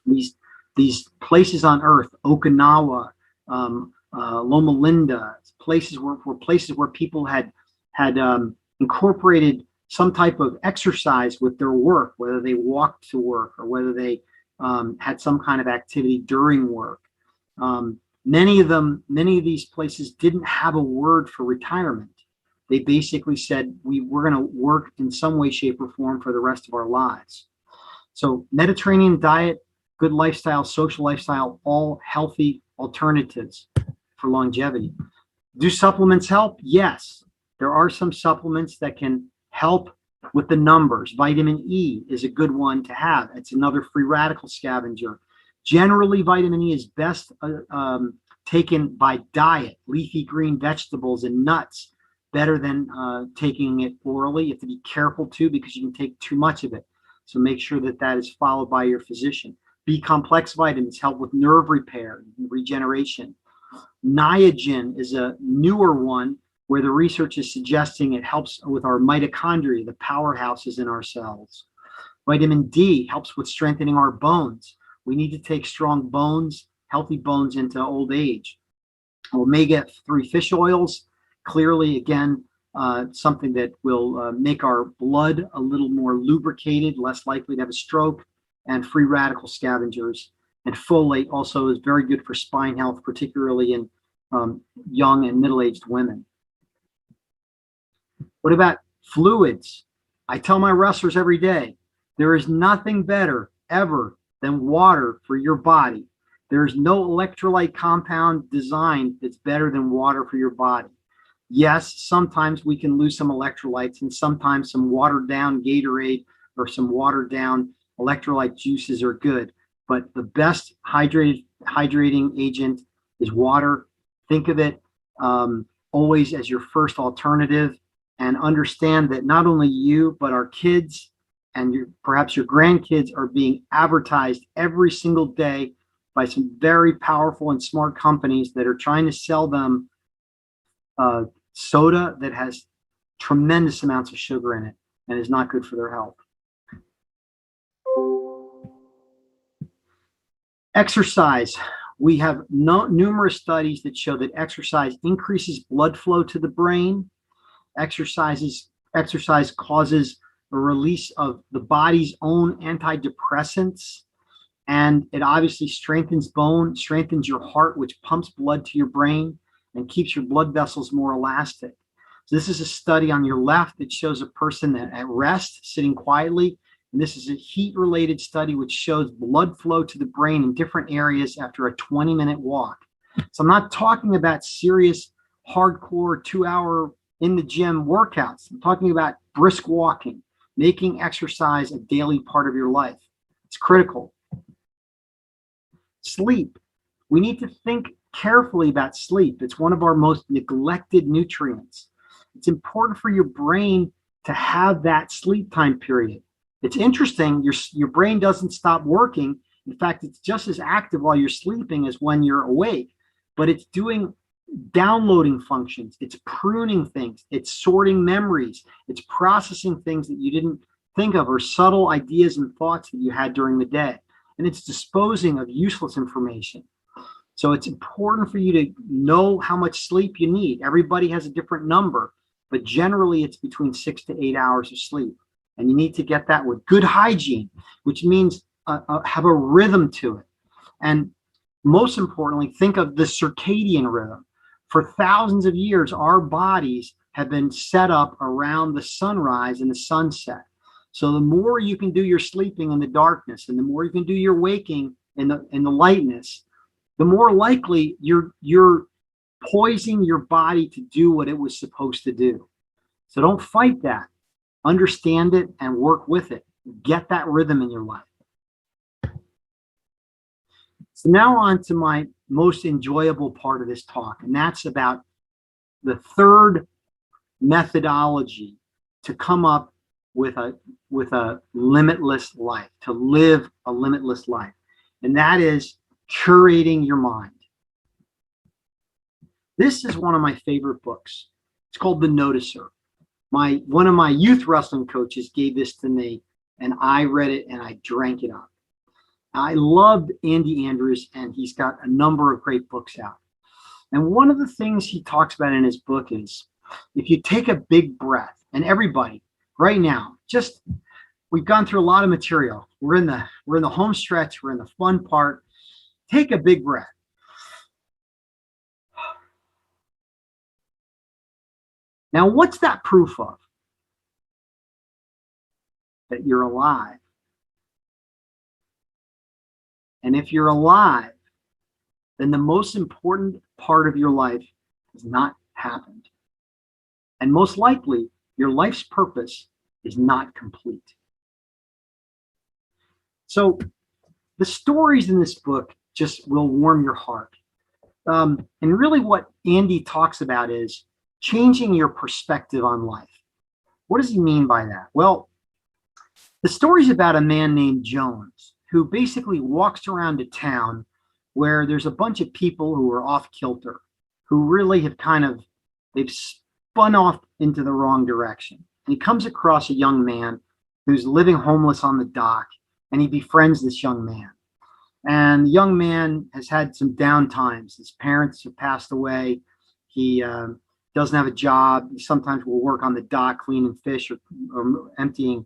These places on Earth, Okinawa, Loma Linda, places where people had incorporated some type of exercise with their work, whether they walked to work or whether they had some kind of activity during work. Many of these places didn't have a word for retirement. They basically said, we're going to work in some way, shape, or form for the rest of our lives. So Mediterranean diet, good lifestyle, social lifestyle, all healthy alternatives for longevity. Do supplements help? Yes. There are some supplements that can help with the numbers. Vitamin E is a good one to have. It's another free radical scavenger. Generally, vitamin E is best taken by diet, leafy green vegetables and nuts, better than taking it orally. You have to be careful too, because you can take too much of it. So make sure that is followed by your physician. B complex vitamins help with nerve repair and regeneration. Niagen is a newer one where the research is suggesting it helps with our mitochondria, the powerhouses in our cells. Vitamin D helps with strengthening our bones. We need to take strong bones, healthy bones into old age. Omega-3 fish oils, clearly, again, something that will make our blood a little more lubricated, less likely to have a stroke, and free radical scavengers. And folate also is very good for spine health, particularly in young and middle-aged women. What about fluids? I tell my wrestlers every day, there is nothing better ever than water for your body. There is no electrolyte compound designed that's better than water for your body. Yes, sometimes we can lose some electrolytes, and sometimes some watered down Gatorade or some watered down electrolyte juices are good. But the best hydrating agent is water. Think of it always as your first alternative, and understand that not only you, but our kids and perhaps your grandkids are being advertised every single day by some very powerful and smart companies that are trying to sell them soda that has tremendous amounts of sugar in it and is not good for their health. Exercise. We have numerous studies that show that exercise increases blood flow to the brain. Exercise causes a release of the body's own antidepressants, and it obviously strengthens bone, strengthens your heart, which pumps blood to your brain and keeps your blood vessels more elastic. So this is a study on your left that shows a person at rest, sitting quietly. And this is a heat-related study which shows blood flow to the brain in different areas after a 20-minute walk. So I'm not talking about serious, hardcore, 2-hour in the gym workouts. I'm talking about brisk walking, making exercise a daily part of your life. It's critical. Sleep. We need to think carefully about sleep. It's one of our most neglected nutrients. It's important for your brain to have that sleep time period. It's interesting, your brain doesn't stop working. In fact, it's just as active while you're sleeping as when you're awake, but it's doing downloading functions, it's pruning things, it's sorting memories, it's processing things that you didn't think of, or subtle ideas and thoughts that you had during the day, and it's disposing of useless information. So it's important for you to know how much sleep you need. Everybody has a different number, but generally it's between 6 to 8 hours of sleep. And you need to get that with good hygiene, which means have a rhythm to it. And most importantly, think of the circadian rhythm. For thousands of years, our bodies have been set up around the sunrise and the sunset. So the more you can do your sleeping in the darkness, and the more you can do your waking in the lightness, the more likely you're poising your body to do what it was supposed to do. So don't fight that. Understand it and work with it. Get that rhythm in your life. So now on to my most enjoyable part of this talk, and that's about the third methodology to come up with a limitless life, to live a limitless life. And that is curating your mind. This is one of my favorite books. It's called The Noticer. One of my youth wrestling coaches gave this to me, and I read it and I drank it up. I loved Andy Andrews, and he's got a number of great books out. And one of the things he talks about in his book is if you take a big breath, and everybody right now, we've gone through a lot of material. We're in the home stretch. We're in the fun part. Take a big breath. Now, what's that proof of? That you're alive. And if you're alive, then the most important part of your life has not happened. And most likely, your life's purpose is not complete. So the stories in this book just will warm your heart. And really what Andy talks about is changing your perspective on life. What does he mean by that? Well, the story's about a man named Jones who basically walks around a town where there's a bunch of people who are off kilter, who really have they've spun off into the wrong direction. And he comes across a young man who's living homeless on the dock, and he befriends this young man. And the young man has had some down times. His parents have passed away. He doesn't have a job. He sometimes will work on the dock cleaning fish or emptying,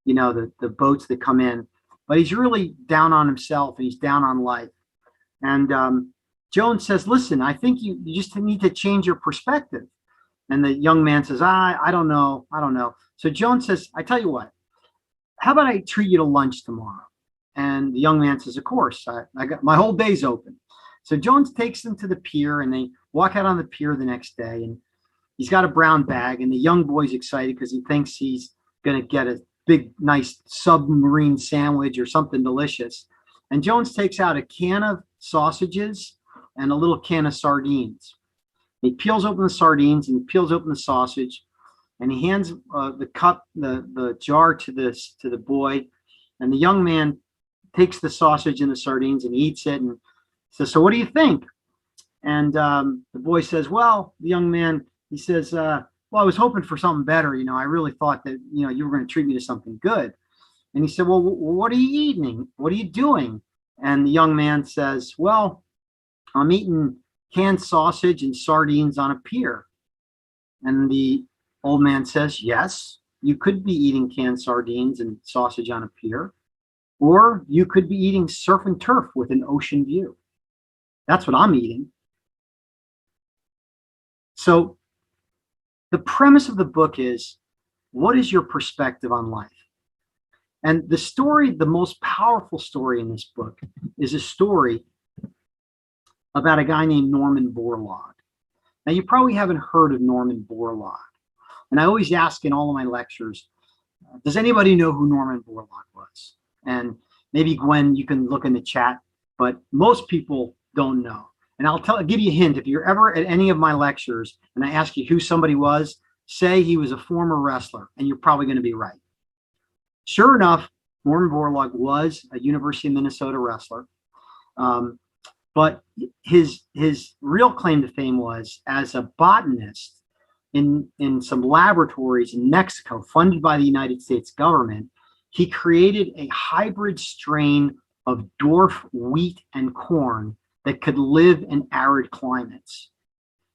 the boats that come in. But he's really down on himself, and he's down on life. And Jones says, listen, I think you just need to change your perspective. And the young man says, I don't know. So Jones says, I tell you what, how about I treat you to lunch tomorrow? And the young man says, of course, I got my whole day's open. So Jones takes them to the pier, and they walk out on the pier the next day, and he's got a brown bag, and the young boy's excited because he thinks he's going to get a big, nice submarine sandwich or something delicious. And Jones takes out a can of sausages and a little can of sardines. He peels open the sardines and he peels open the sausage, and he hands the jar to the boy, and the young man takes the sausage and the sardines and eats it and says, so what do you think? And the boy says, well, the young man, he says, well, I was hoping for something better. I really thought that, you were going to treat me to something good. And he said, well, what are you eating? What are you doing? And the young man says, well, I'm eating canned sausage and sardines on a pier. And the old man says, yes, you could be eating canned sardines and sausage on a pier, or you could be eating surf and turf with an ocean view. That's what I'm eating. So the premise of the book is, what is your perspective on life? And the story, the most powerful story in this book, is a story about a guy named Norman Borlaug. Now, you probably haven't heard of Norman Borlaug. And I always ask in all of my lectures, does anybody know who Norman Borlaug was? And maybe, Gwen, you can look in the chat, but most people don't know. And I'll give you a hint. If you're ever at any of my lectures and I ask you who somebody was, say he was a former wrestler, and you're probably going to be right. Sure enough, Norman Borlaug was a University of Minnesota wrestler. But his real claim to fame was as a botanist in some laboratories in Mexico funded by the United States government. He created a hybrid strain of dwarf wheat and corn that could live in arid climates.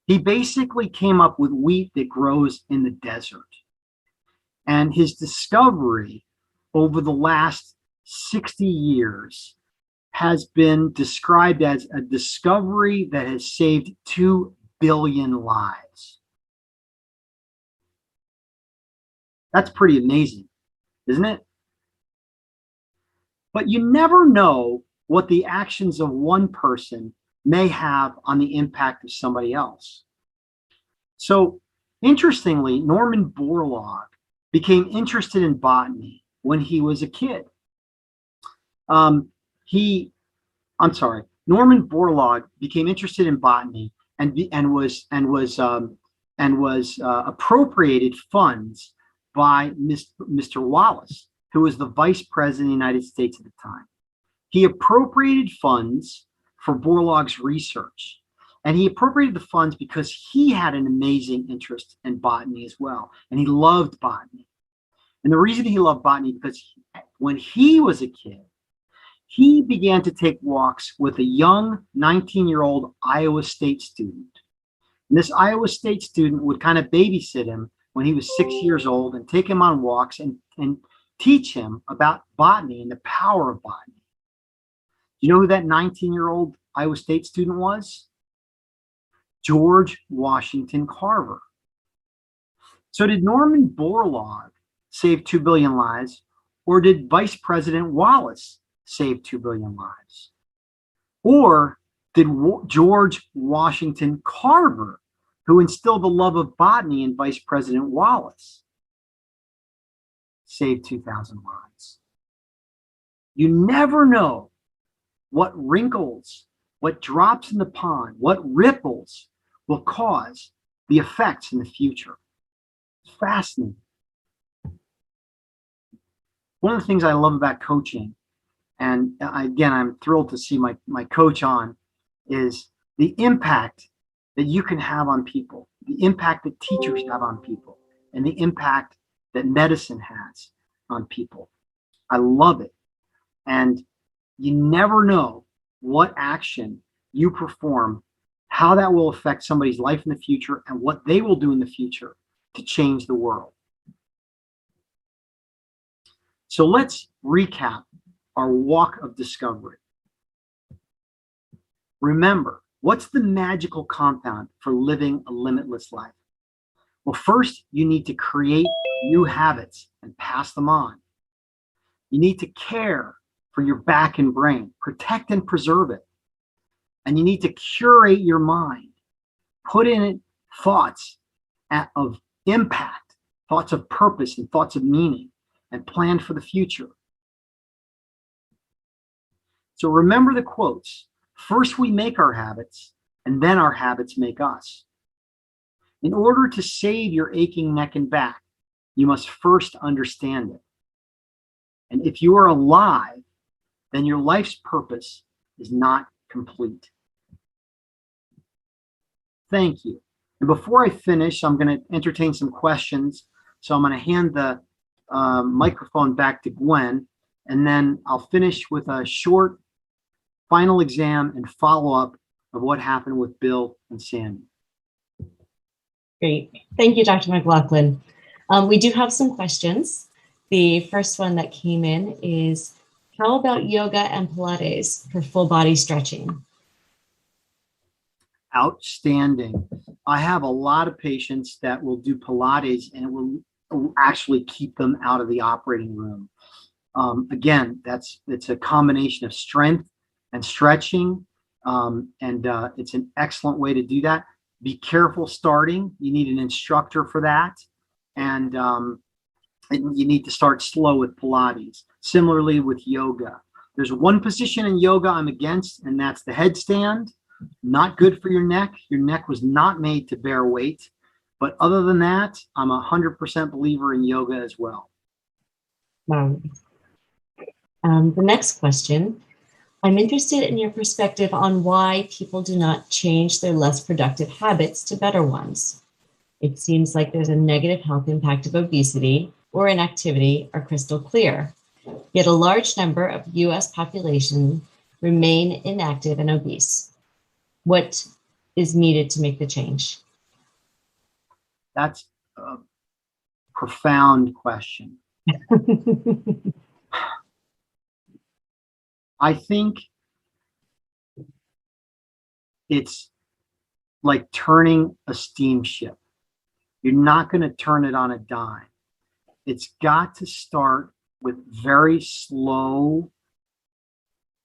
He basically came up with wheat that grows in the desert. And his discovery over the last 60 years has been described as a discovery that has saved 2 billion lives. That's pretty amazing, isn't it? But you never know what the actions of one person may have on the impact of somebody else. So, interestingly, Norman Borlaug became interested in botany when he was a kid. Norman Borlaug became interested in botany and was appropriated funds by Mr. Wallace, who was the vice president of the United States at the time. He appropriated funds for Borlaug's research, and he appropriated the funds because he had an amazing interest in botany as well, and he loved botany. And the reason he loved botany because when he was a kid, he began to take walks with a young 19-year-old Iowa State student. And this Iowa State student would kind of babysit him when he was 6 years old and take him on walks and teach him about botany and the power of botany. You know who that 19-year-old Iowa State student was? George Washington Carver. So did Norman Borlaug save 2 billion lives, or did Vice President Wallace save 2 billion lives? Or did George Washington Carver, who instilled the love of botany in Vice President Wallace, save 2,000 lives? You never know what wrinkles, what drops in the pond, what ripples will cause the effects in the future. It's fascinating. One of the things I love about coaching, and again, I'm thrilled to see my coach on, is the impact that you can have on people, the impact that teachers have on people, and the impact that medicine has on people. I love it. And you never know what action you perform, how that will affect somebody's life in the future, and what they will do in the future to change the world. So let's recap our walk of discovery. Remember, what's the magical compound for living a limitless life? Well, first, you need to create new habits and pass them on. You need to care for your back and brain, protect and preserve it. And you need to curate your mind, put in it thoughts of impact, thoughts of purpose and thoughts of meaning, and plan for the future. So remember the quotes. First, we make our habits, and then our habits make us. In order to save your aching neck and back, you must first understand it. And if you are alive, then your life's purpose is not complete. Thank you. And before I finish, I'm going to entertain some questions. So I'm going to hand the microphone back to Gwen, and then I'll finish with a short final exam and follow-up of what happened with Bill and Sandy. Great. Thank you, Dr. McLaughlin. We do have some questions. The first one that came in is, how about yoga and Pilates for full body stretching? Outstanding. I have a lot of patients that will do Pilates, and it will actually keep them out of the operating room. Again, it's a combination of strength and stretching, and it's an excellent way to do that. Be careful starting. You need an instructor for that, and you need to start slow with Pilates. Similarly with yoga. There's one position in yoga I'm against, and that's the headstand. Not good for your neck. Your neck was not made to bear weight. But other than that, I'm 100% believer in yoga as well. Wow. The next question. I'm interested in your perspective on why people do not change their less productive habits to better ones. It seems like there's a negative health impact of obesity or inactivity are crystal clear. Yet a large number of US population remain inactive and obese. What is needed to make the change? That's a profound question. I think it's like turning a steamship. You're not going to turn it on a dime. It's got to start with very slow,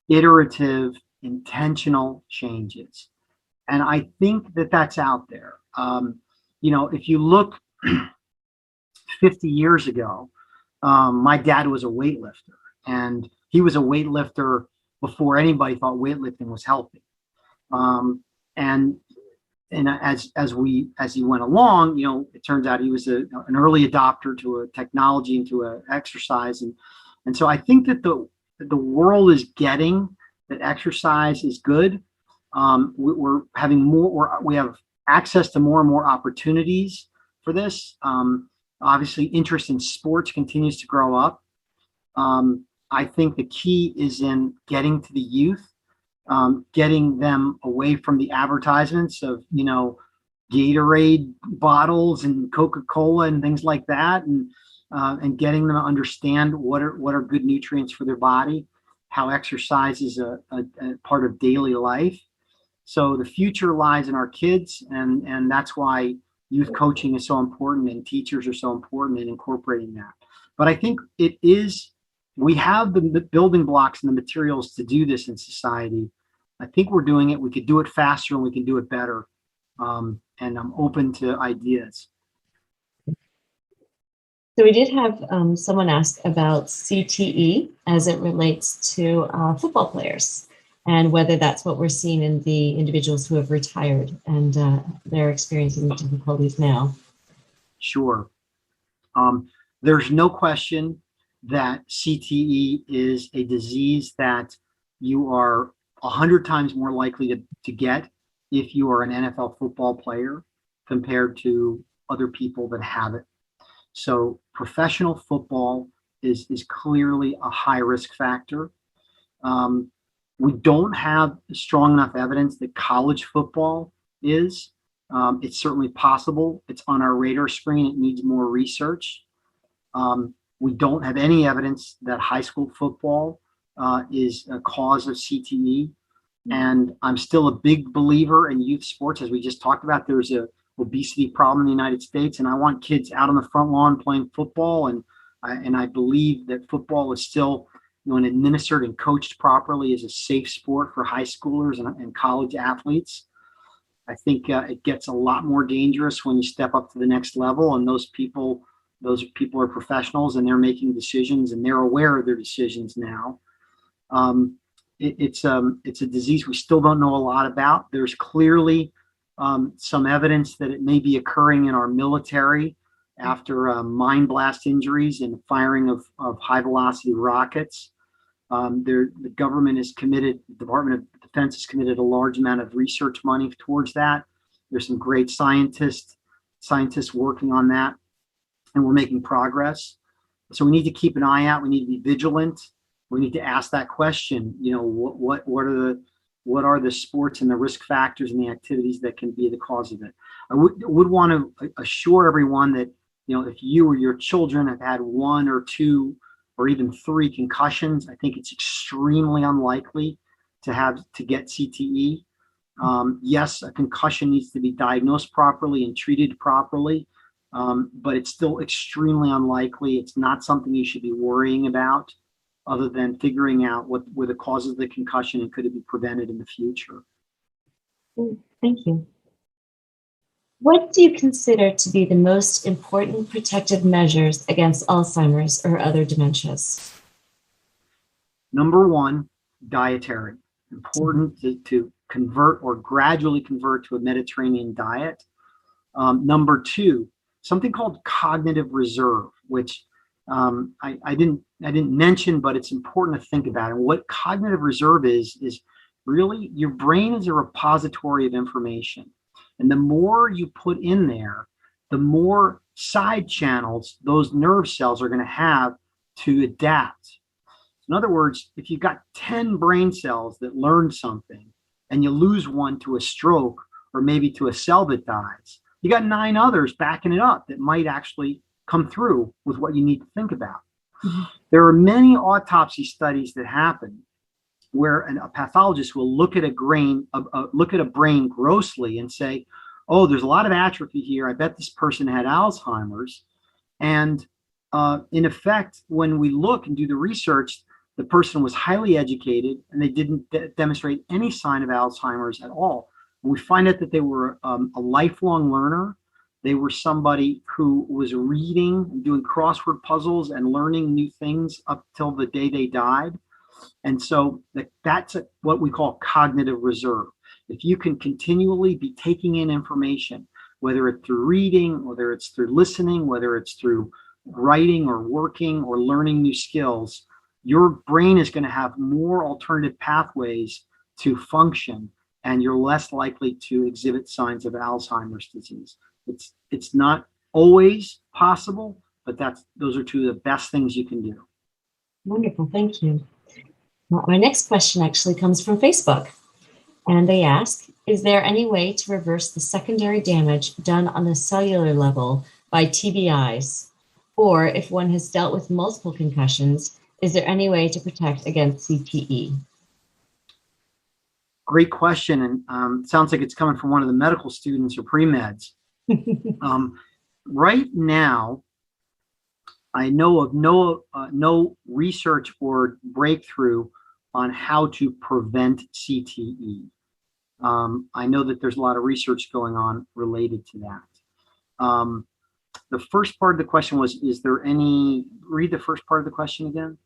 iterative, intentional changes. And I think that that's out there. If you look 50 years ago, My dad was a weightlifter, and he was a weightlifter before anybody thought weightlifting was healthy. Um, and as he went along, it turns out he was an early adopter to a technology and to a exercise, and so I think that the world is getting that exercise is good. We're having more, we have access to more and more opportunities for this. Obviously, interest in sports continues to grow up. I think the key is in getting to the youth, getting them away from the advertisements of, Gatorade bottles and Coca-Cola and things like that, and getting them to understand what are good nutrients for their body, how exercise is a part of daily life. So the future lies in our kids, and that's why youth coaching is so important and teachers are so important in incorporating that. But I think we have the building blocks and the materials to do this in society. I think we're doing it. We could do it faster and we can do it better. And I'm open to ideas. So we did have someone ask about CTE as it relates to football players, and whether that's what we're seeing in the individuals who have retired and they're experiencing the difficulties now. Sure. There's no question that CTE is a disease that you are 100 times more likely to get if you are an NFL football player compared to other people that have it. So professional football is clearly a high risk factor. We don't have strong enough evidence that college football is. It's certainly possible. It's on our radar screen. It needs more research. We don't have any evidence that high school football is a cause of CTE. And I'm still a big believer in youth sports. As we just talked about, there's a obesity problem in the United States, and I want kids out on the front lawn playing football. And I believe that football is still, when administered and coached properly, is a safe sport for high schoolers and college athletes. I think it gets a lot more dangerous when you step up to the next level, and those people are professionals and they're making decisions and they're aware of their decisions now. It's a disease we still don't know a lot about. There's clearly some evidence that it may be occurring in our military after mine blast injuries and firing of high velocity rockets. The government is committed, the Department of Defense is committed a large amount of research money towards that. There's some great scientists working on that, and we're making progress. So we need to keep an eye out. We need to be vigilant. We need to ask that question, what are the sports and the risk factors and the activities that can be the cause of it. I would want to assure everyone that, if you or your children have had 1 or 2 or even 3 concussions, I think it's extremely unlikely to get CTE. Yes, a concussion needs to be diagnosed properly and treated properly, but it's still extremely unlikely. It's not something you should be worrying about, other than figuring out what were the causes of the concussion and could it be prevented in the future. Thank you. What do you consider to be the most important protective measures against Alzheimer's or other dementias? Number 1, dietary. Important to convert or gradually convert to a Mediterranean diet. Number 2, something called cognitive reserve, which I didn't mention, but it's important to think about. And what cognitive reserve is really your brain is a repository of information. And the more you put in there, the more side channels those nerve cells are going to have to adapt. In other words, if you've got 10 brain cells that learn something and you lose one to a stroke or maybe to a cell that dies, you got 9 others backing it up that might actually come through with what you need to think about. Mm-hmm. There are many autopsy studies that happen where a pathologist will look at a brain grossly and say, oh, there's a lot of atrophy here. I bet this person had Alzheimer's. And in effect, when we look and do the research, the person was highly educated and they didn't demonstrate any sign of Alzheimer's at all. And we find out that they were a lifelong learner. They were somebody who was reading, doing crossword puzzles, and learning new things up till the day they died. And so that's what we call cognitive reserve. If you can continually be taking in information, whether it's through reading, whether it's through listening, whether it's through writing or working or learning new skills, your brain is going to have more alternative pathways to function, and you're less likely to exhibit signs of Alzheimer's disease. It's not always possible, but those are two of the best things you can do. Wonderful, thank you. My next question actually comes from Facebook, and they ask, is there any way to reverse the secondary damage done on the cellular level by TBIs? Or if one has dealt with multiple concussions, is there any way to protect against CTE? Great question, and sounds like it's coming from one of the medical students or pre-meds. Right now, I know of no research or breakthrough on how to prevent CTE. I know that there's a lot of research going on related to that. The first part of the question was, read the first part of the question again.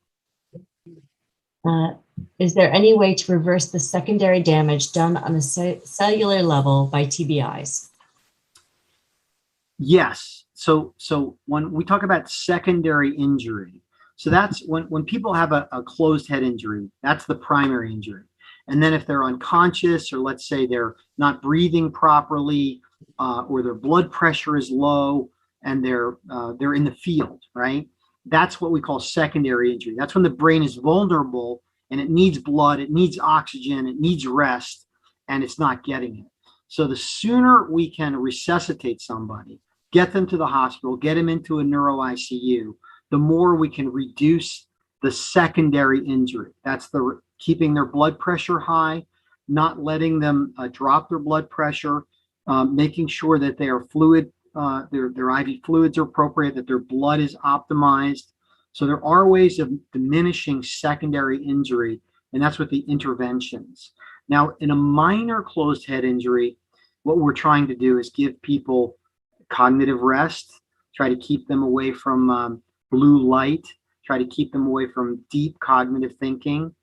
Is there any way to reverse the secondary damage done on the cellular level by TBIs? Yes. So when we talk about secondary injury, so that's when people have a closed head injury, that's the primary injury. And then if they're unconscious, or let's say they're not breathing properly, or their blood pressure is low, and they're in the field, right? That's what we call secondary injury. That's when the brain is vulnerable and it needs blood, it needs oxygen, it needs rest, and it's not getting it. So the sooner we can resuscitate somebody, get them to the hospital, get them into a neuro ICU, the more we can reduce the secondary injury. That's keeping their blood pressure high, not letting them drop their blood pressure, making sure that they are fluid, their IV fluids are appropriate, that their blood is optimized. So there are ways of diminishing secondary injury, and that's with the interventions. Now, in a minor closed head injury, what we're trying to do is give people cognitive rest, try to keep them away from blue light, try to keep them away from deep cognitive thinking.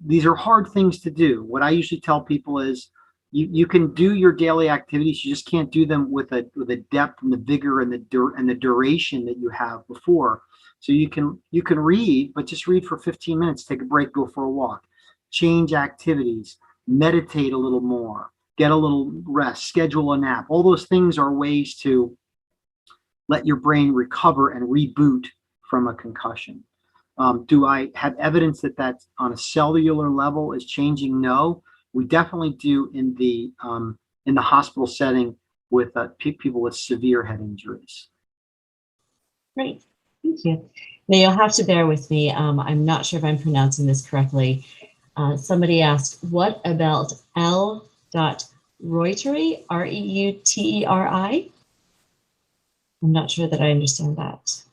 These are hard things to do. What I usually tell people is you can do your daily activities, you just can't do them with a depth and the vigor and the duration that you have before. So you can read, but just read for 15 minutes, take a break, go for a walk, change activities, meditate a little more, get a little rest, schedule a nap. All those things are ways to let your brain recover and reboot from a concussion. Do I have evidence that that's on a cellular level is changing? No, we definitely do in the hospital setting with people with severe head injuries. Great, thank you. Now you'll have to bear with me. I'm not sure if I'm pronouncing this correctly. Somebody asked, what about Reuteri, Reuteri? I'm not sure that I understand that.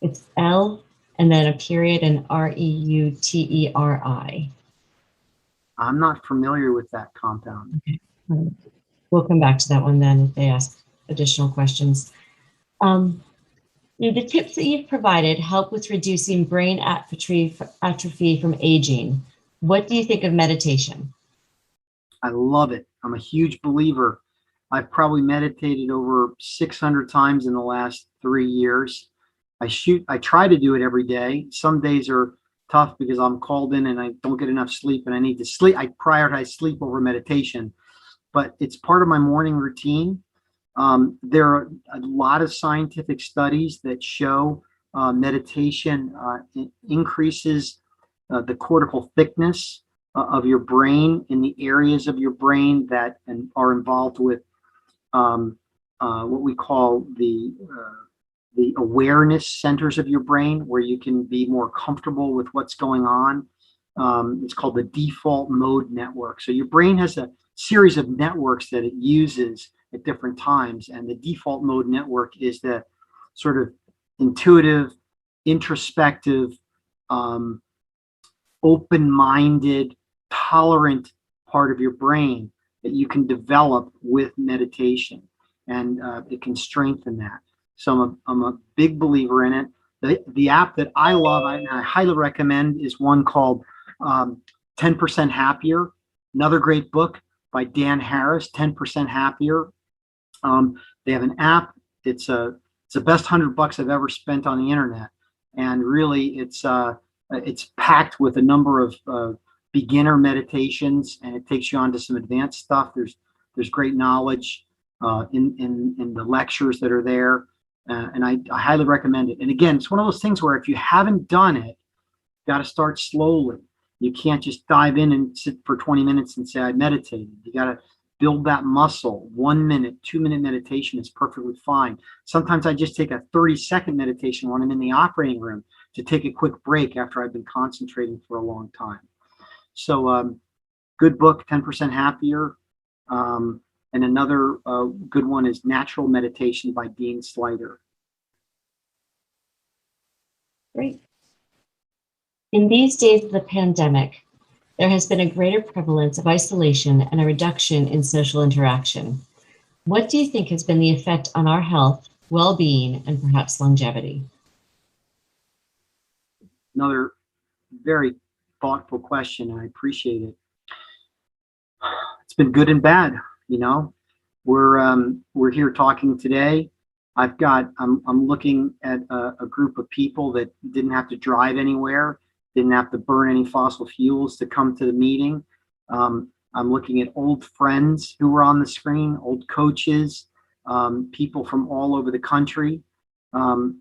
It's L and then a period and Reuteri. I'm not familiar with that compound. Okay. We'll come back to that one then if they ask additional questions. The tips that you've provided help with reducing brain atrophy from aging. What do you think of meditation? I love it. I'm a huge believer. I've probably meditated over 600 times in the last 3 years. I try to do it every day. Some days are tough because I'm called in and I don't get enough sleep and I need to sleep. I prioritize sleep over meditation, but it's part of my morning routine. There are a lot of scientific studies that show meditation increases the cortical thickness of your brain in the areas of your brain that are involved with what we call the awareness centers of your brain, where you can be more comfortable with what's going on. It's called the default mode network. So your brain has a series of networks that it uses at different times, and the default mode network is the sort of intuitive, introspective, open-minded, tolerant part of your brain that you can develop with meditation. and it can strengthen that. So I'm a big believer in it. The app that I love, I highly recommend, is one called 10% Happier. Another great book by Dan Harris, 10% Happier. They have an app. It's the best $100 I've ever spent on the internet, and really it's packed with a number of beginner meditations, and it takes you on to some advanced stuff. There's great knowledge in the lectures that are there, and I highly recommend it. And again, it's one of those things where if you haven't done it, you got to start slowly. You can't just dive in and sit for 20 minutes and say, I meditated. You got to build that muscle. 1 minute, 2-minute meditation is perfectly fine. Sometimes I just take a 30-second meditation when I'm in the operating room to take a quick break after I've been concentrating for a long time. So good book, 10% Happier. And another good one is Natural Meditation by Dean Slider. Great. In these days of the pandemic, there has been a greater prevalence of isolation and a reduction in social interaction. What do you think has been the effect on our health, well-being, and perhaps longevity? Another very thoughtful question. I appreciate it. It's been good and bad. You know, we're here talking today. I'm looking at a group of people that didn't have to drive anywhere, didn't have to burn any fossil fuels to come to the meeting. I'm looking at old friends who were on the screen, old coaches, people from all over the country.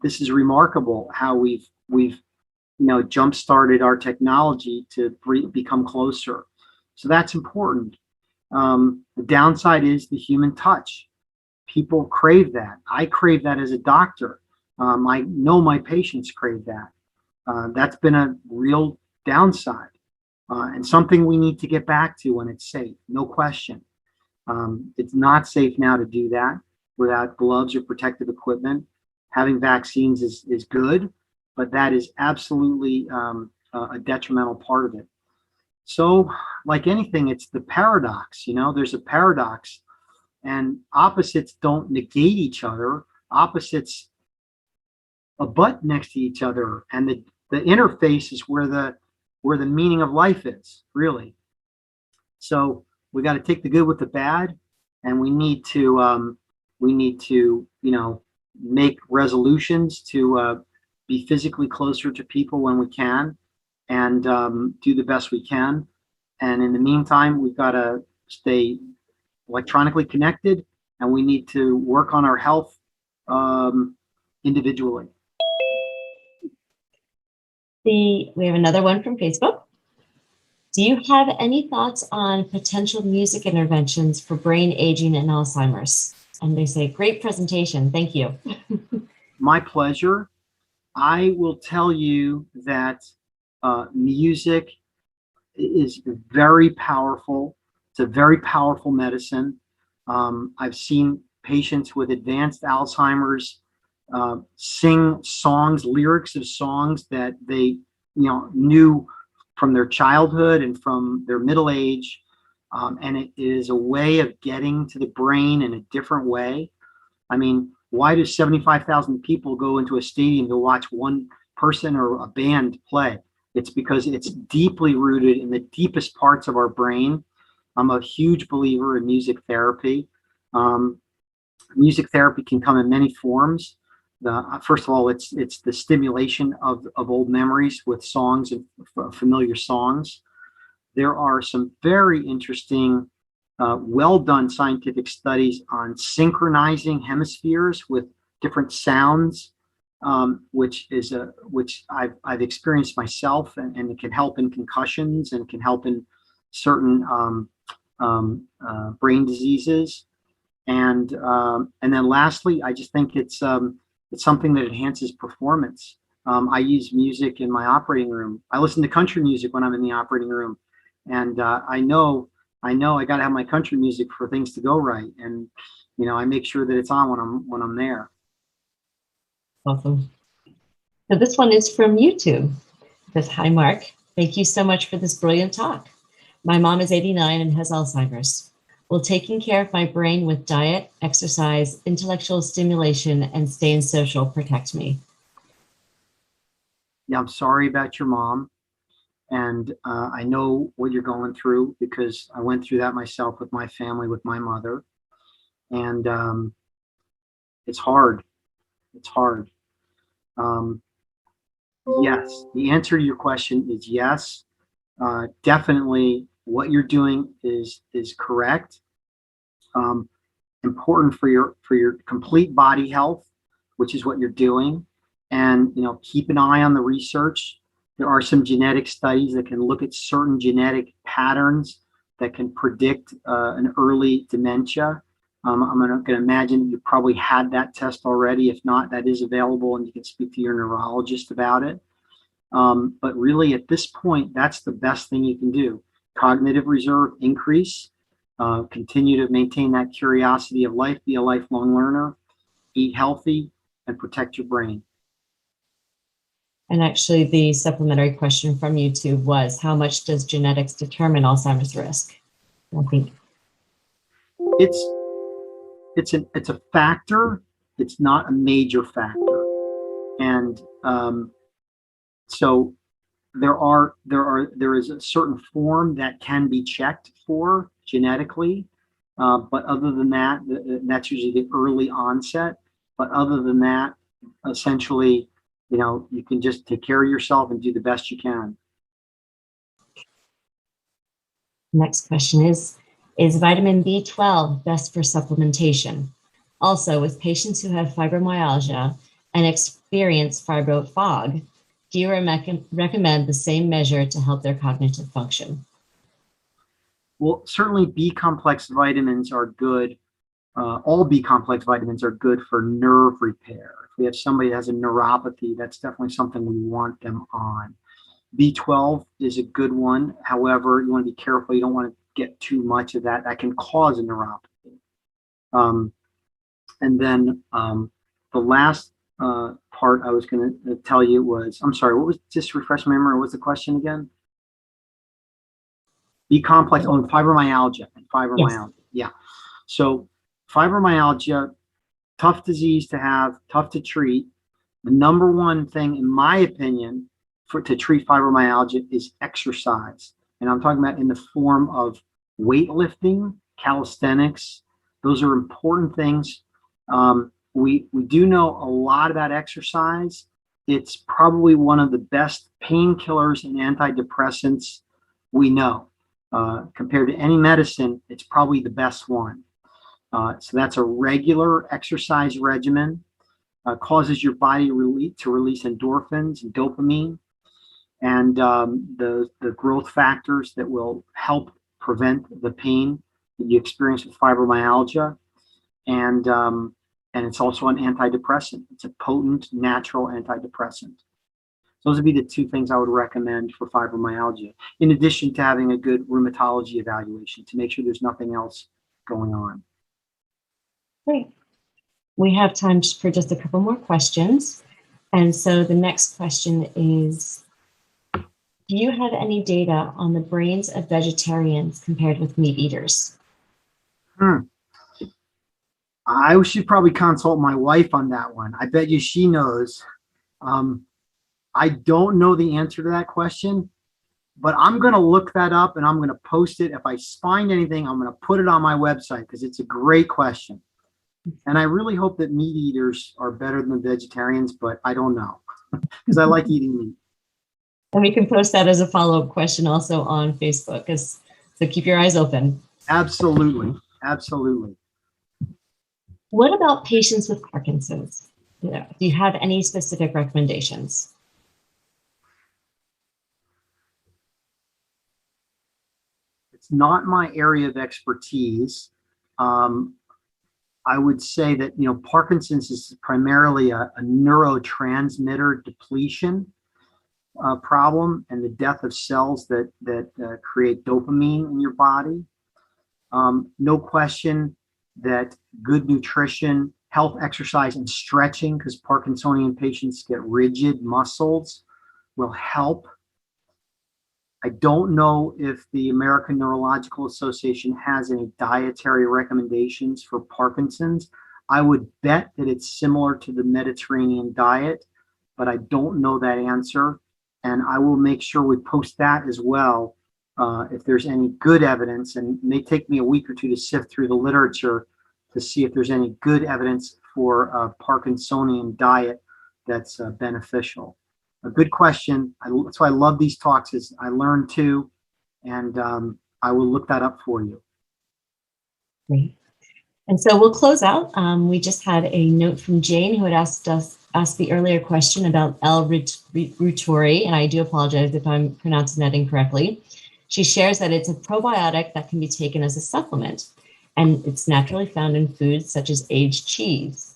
This is remarkable how we've jump-started our technology to become closer. So that's important. The downside is the human touch. People crave that. I crave that as a doctor. I know my patients crave that. That's been a real downside, and something we need to get back to when it's safe, no question. It's not safe now to do that without gloves or protective equipment. Having vaccines is good, but that is absolutely a detrimental part of it. So, like anything, it's the paradox. There's a paradox, and opposites don't negate each other. Opposites abut next to each other, and the interface is where the meaning of life is, really. So we got to take the good with the bad, and we need to make resolutions to be physically closer to people when we can, and do the best we can. And in the meantime, we've got to stay electronically connected, and we need to work on our health individually. We have another one from Facebook. Do you have any thoughts on potential music interventions for brain aging and Alzheimer's? And they say, great presentation. Thank you. My pleasure. I will tell you that music is very powerful. It's a very powerful medicine. I've seen patients with advanced Alzheimer's sing songs, lyrics of songs that they knew from their childhood and from their middle age. And it is a way of getting to the brain in a different way. I mean, why do 75,000 people go into a stadium to watch one person or a band play? It's because it's deeply rooted in the deepest parts of our brain. I'm a huge believer in music therapy. Music therapy can come in many forms. First of all, it's the stimulation of old memories with songs and familiar songs. There are some very interesting, well-done scientific studies on synchronizing hemispheres with different sounds, which I've experienced myself, and it can help in concussions and can help in certain brain diseases. And then lastly, I just think it's something that enhances performance. I use music in my operating room. I listen to country music when I'm in the operating room, and I know I got to have my country music for things to go right, and I make sure that it's on when I'm there. Awesome. So this one is from YouTube. It says, hi, Mark. Thank you so much for this brilliant talk. My mom is 89 and has Alzheimer's. Will taking care of my brain with diet, exercise, intellectual stimulation, and staying social protect me? Yeah, I'm sorry about your mom. And I know what you're going through because I went through that myself with my family, with my mother. And it's hard. It's hard. Um, yes, the answer to your question is yes. Definitely what you're doing is correct. Um, Important for your complete body health, which is what you're doing. And keep an eye on the research. There are some genetic studies that can look at certain genetic patterns that can predict an early dementia. I'm going to imagine that you probably had that test already. If not, that is available, and you can speak to your neurologist about it. But really, at this point, that's the best thing you can do. Cognitive reserve increase, continue to maintain that curiosity of life, be a lifelong learner, eat healthy, and protect your brain. And actually, the supplementary question from YouTube was, how much does genetics determine Alzheimer's risk? I think it's a factor. It's not a major factor, and so there is a certain form that can be checked for genetically, but other than that, that's usually the early onset. But other than that, essentially, you can just take care of yourself and do the best you can. next question is vitamin B12 best for supplementation? Also, with patients who have fibromyalgia and experience fibro fog, do you recommend the same measure to help their cognitive function? Well, certainly B complex vitamins are good. All B complex vitamins are good for nerve repair. If we have somebody that has a neuropathy, that's definitely something we want them on. B12 is a good one. However, you want to be careful. You don't want to get too much of that. That can cause a neuropathy. And then the last part I was going to tell you was, I'm sorry, what was, just refresh my memory, what was the question again? B complex, oh, fibromyalgia. Yes. Yeah. So fibromyalgia, tough disease to have, tough to treat. The number one thing, in my opinion, to treat fibromyalgia is exercise. And I'm talking about in the form of weightlifting, calisthenics. Those are important things. We do know a lot about exercise. It's probably one of the best painkillers and antidepressants we know. Compared to any medicine, it's probably the best one. So that's a regular exercise regimen. Causes your body to release endorphins and dopamine, and the growth factors that will help prevent the pain that you experience with fibromyalgia. And it's also an antidepressant. It's a potent natural antidepressant. Those would be the two things I would recommend for fibromyalgia, in addition to having a good rheumatology evaluation to make sure there's nothing else going on. Great. We have time for just a couple more questions. And so the next question is, do you have any data on the brains of vegetarians compared with meat eaters? I should probably consult my wife on that one. I bet you she knows. I don't know the answer to that question, but I'm going to look that up and I'm going to post it. If I find anything, I'm going to put it on my website because it's a great question. And I really hope that meat eaters are better than vegetarians, but I don't know because I like eating meat. And we can post that as a follow-up question also on Facebook, so keep your eyes open. Absolutely. Absolutely. What about patients with Parkinson's? Do you have any specific recommendations? It's not my area of expertise. I would say that, Parkinson's is primarily a neurotransmitter depletion problem and the death of cells that create dopamine in your body. No question that good nutrition, health, exercise, and stretching, because Parkinsonian patients get rigid muscles, will help. I don't know if the American Neurological Association has any dietary recommendations for Parkinson's. I would bet that it's similar to the Mediterranean diet, but I don't know that answer. And I will make sure we post that as well if there's any good evidence. And it may take me a week or two to sift through the literature to see if there's any good evidence for a Parkinsonian diet that's beneficial. A good question. That's why I love these talks, is I learn too, and I will look that up for you. Great. And so we'll close out. We just had a note from Jane, who had asked the earlier question about L reuteri, and I do apologize if I'm pronouncing that incorrectly. She shares that it's a probiotic that can be taken as a supplement, and it's naturally found in foods such as aged cheese.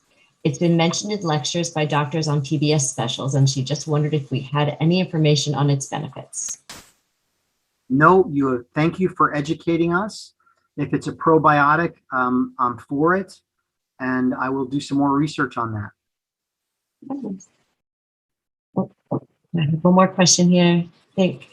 It's been mentioned in lectures by doctors on PBS specials, and she just wondered if we had any information on its benefits. No, thank you for educating us. If it's a probiotic, I'm for it, and I will do some more research on that. I have one more question here. I think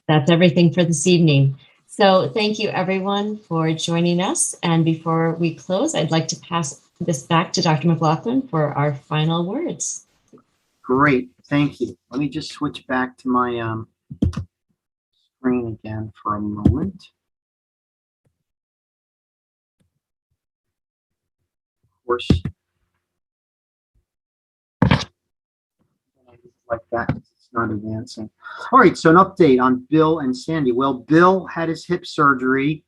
that's everything for this evening. So thank you everyone for joining us. And before we close, I'd like to pass this back to Dr. McLaughlin for our final words. Great, thank you. Let me just switch back to my screen again for a moment. Of course, like that, it's not advancing. All right, so an update on Bill and Sandy. Well, Bill had his hip surgery,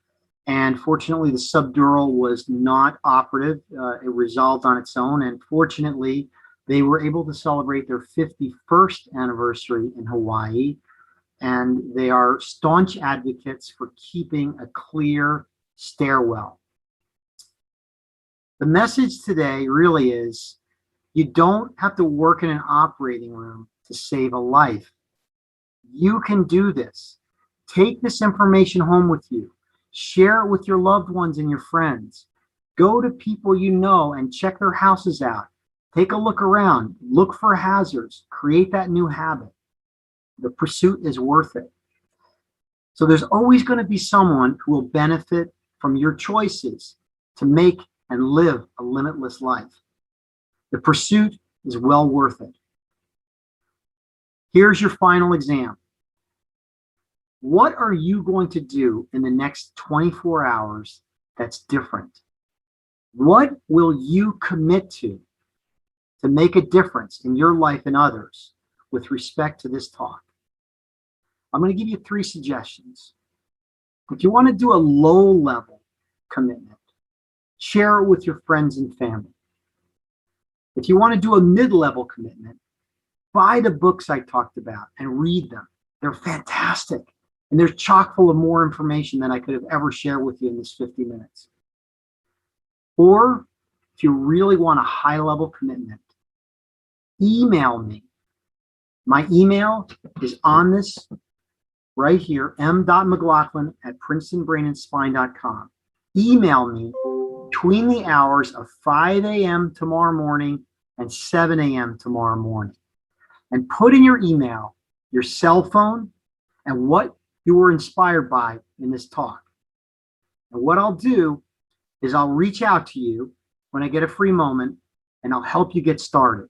and fortunately the subdural was not operative. It resolved on its own, and fortunately they were able to celebrate their 51st anniversary in Hawaii, and they are staunch advocates for keeping a clear stairwell. The message today really is, you don't have to work in an operating room to save a life. You can do this. Take this information home with you. Share it with your loved ones and your friends. Go to people you know and check their houses out. Take a look around. Look for hazards. Create that new habit. The pursuit is worth it. So there's always going to be someone who will benefit from your choices to make and live a limitless life. The pursuit is well worth it. Here's your final exam. What are you going to do in the next 24 hours that's different? What will you commit to make a difference in your life and others with respect to this talk? I'm going to give you 3 suggestions. If you want to do a low-level commitment, share it with your friends and family. If you want to do a mid-level commitment, buy the books I talked about and read them. They're fantastic. And they're chock full of more information than I could have ever shared with you in this 50 minutes. Or if you really want a high-level commitment, email me. My email is on this right here, m.mclaughlin@princetonbrainandspine.com. Email me between the hours of 5 a.m. tomorrow morning and 7 a.m. tomorrow morning. And put in your email your cell phone and what you were inspired by in this talk. And what I'll do is I'll reach out to you when I get a free moment, and I'll help you get started.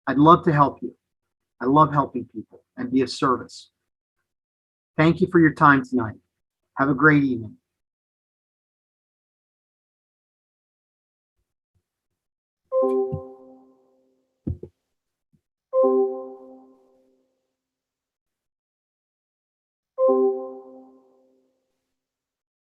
I'd love to help you. I love helping people and be of service. Thank you for your time tonight. Have a great evening.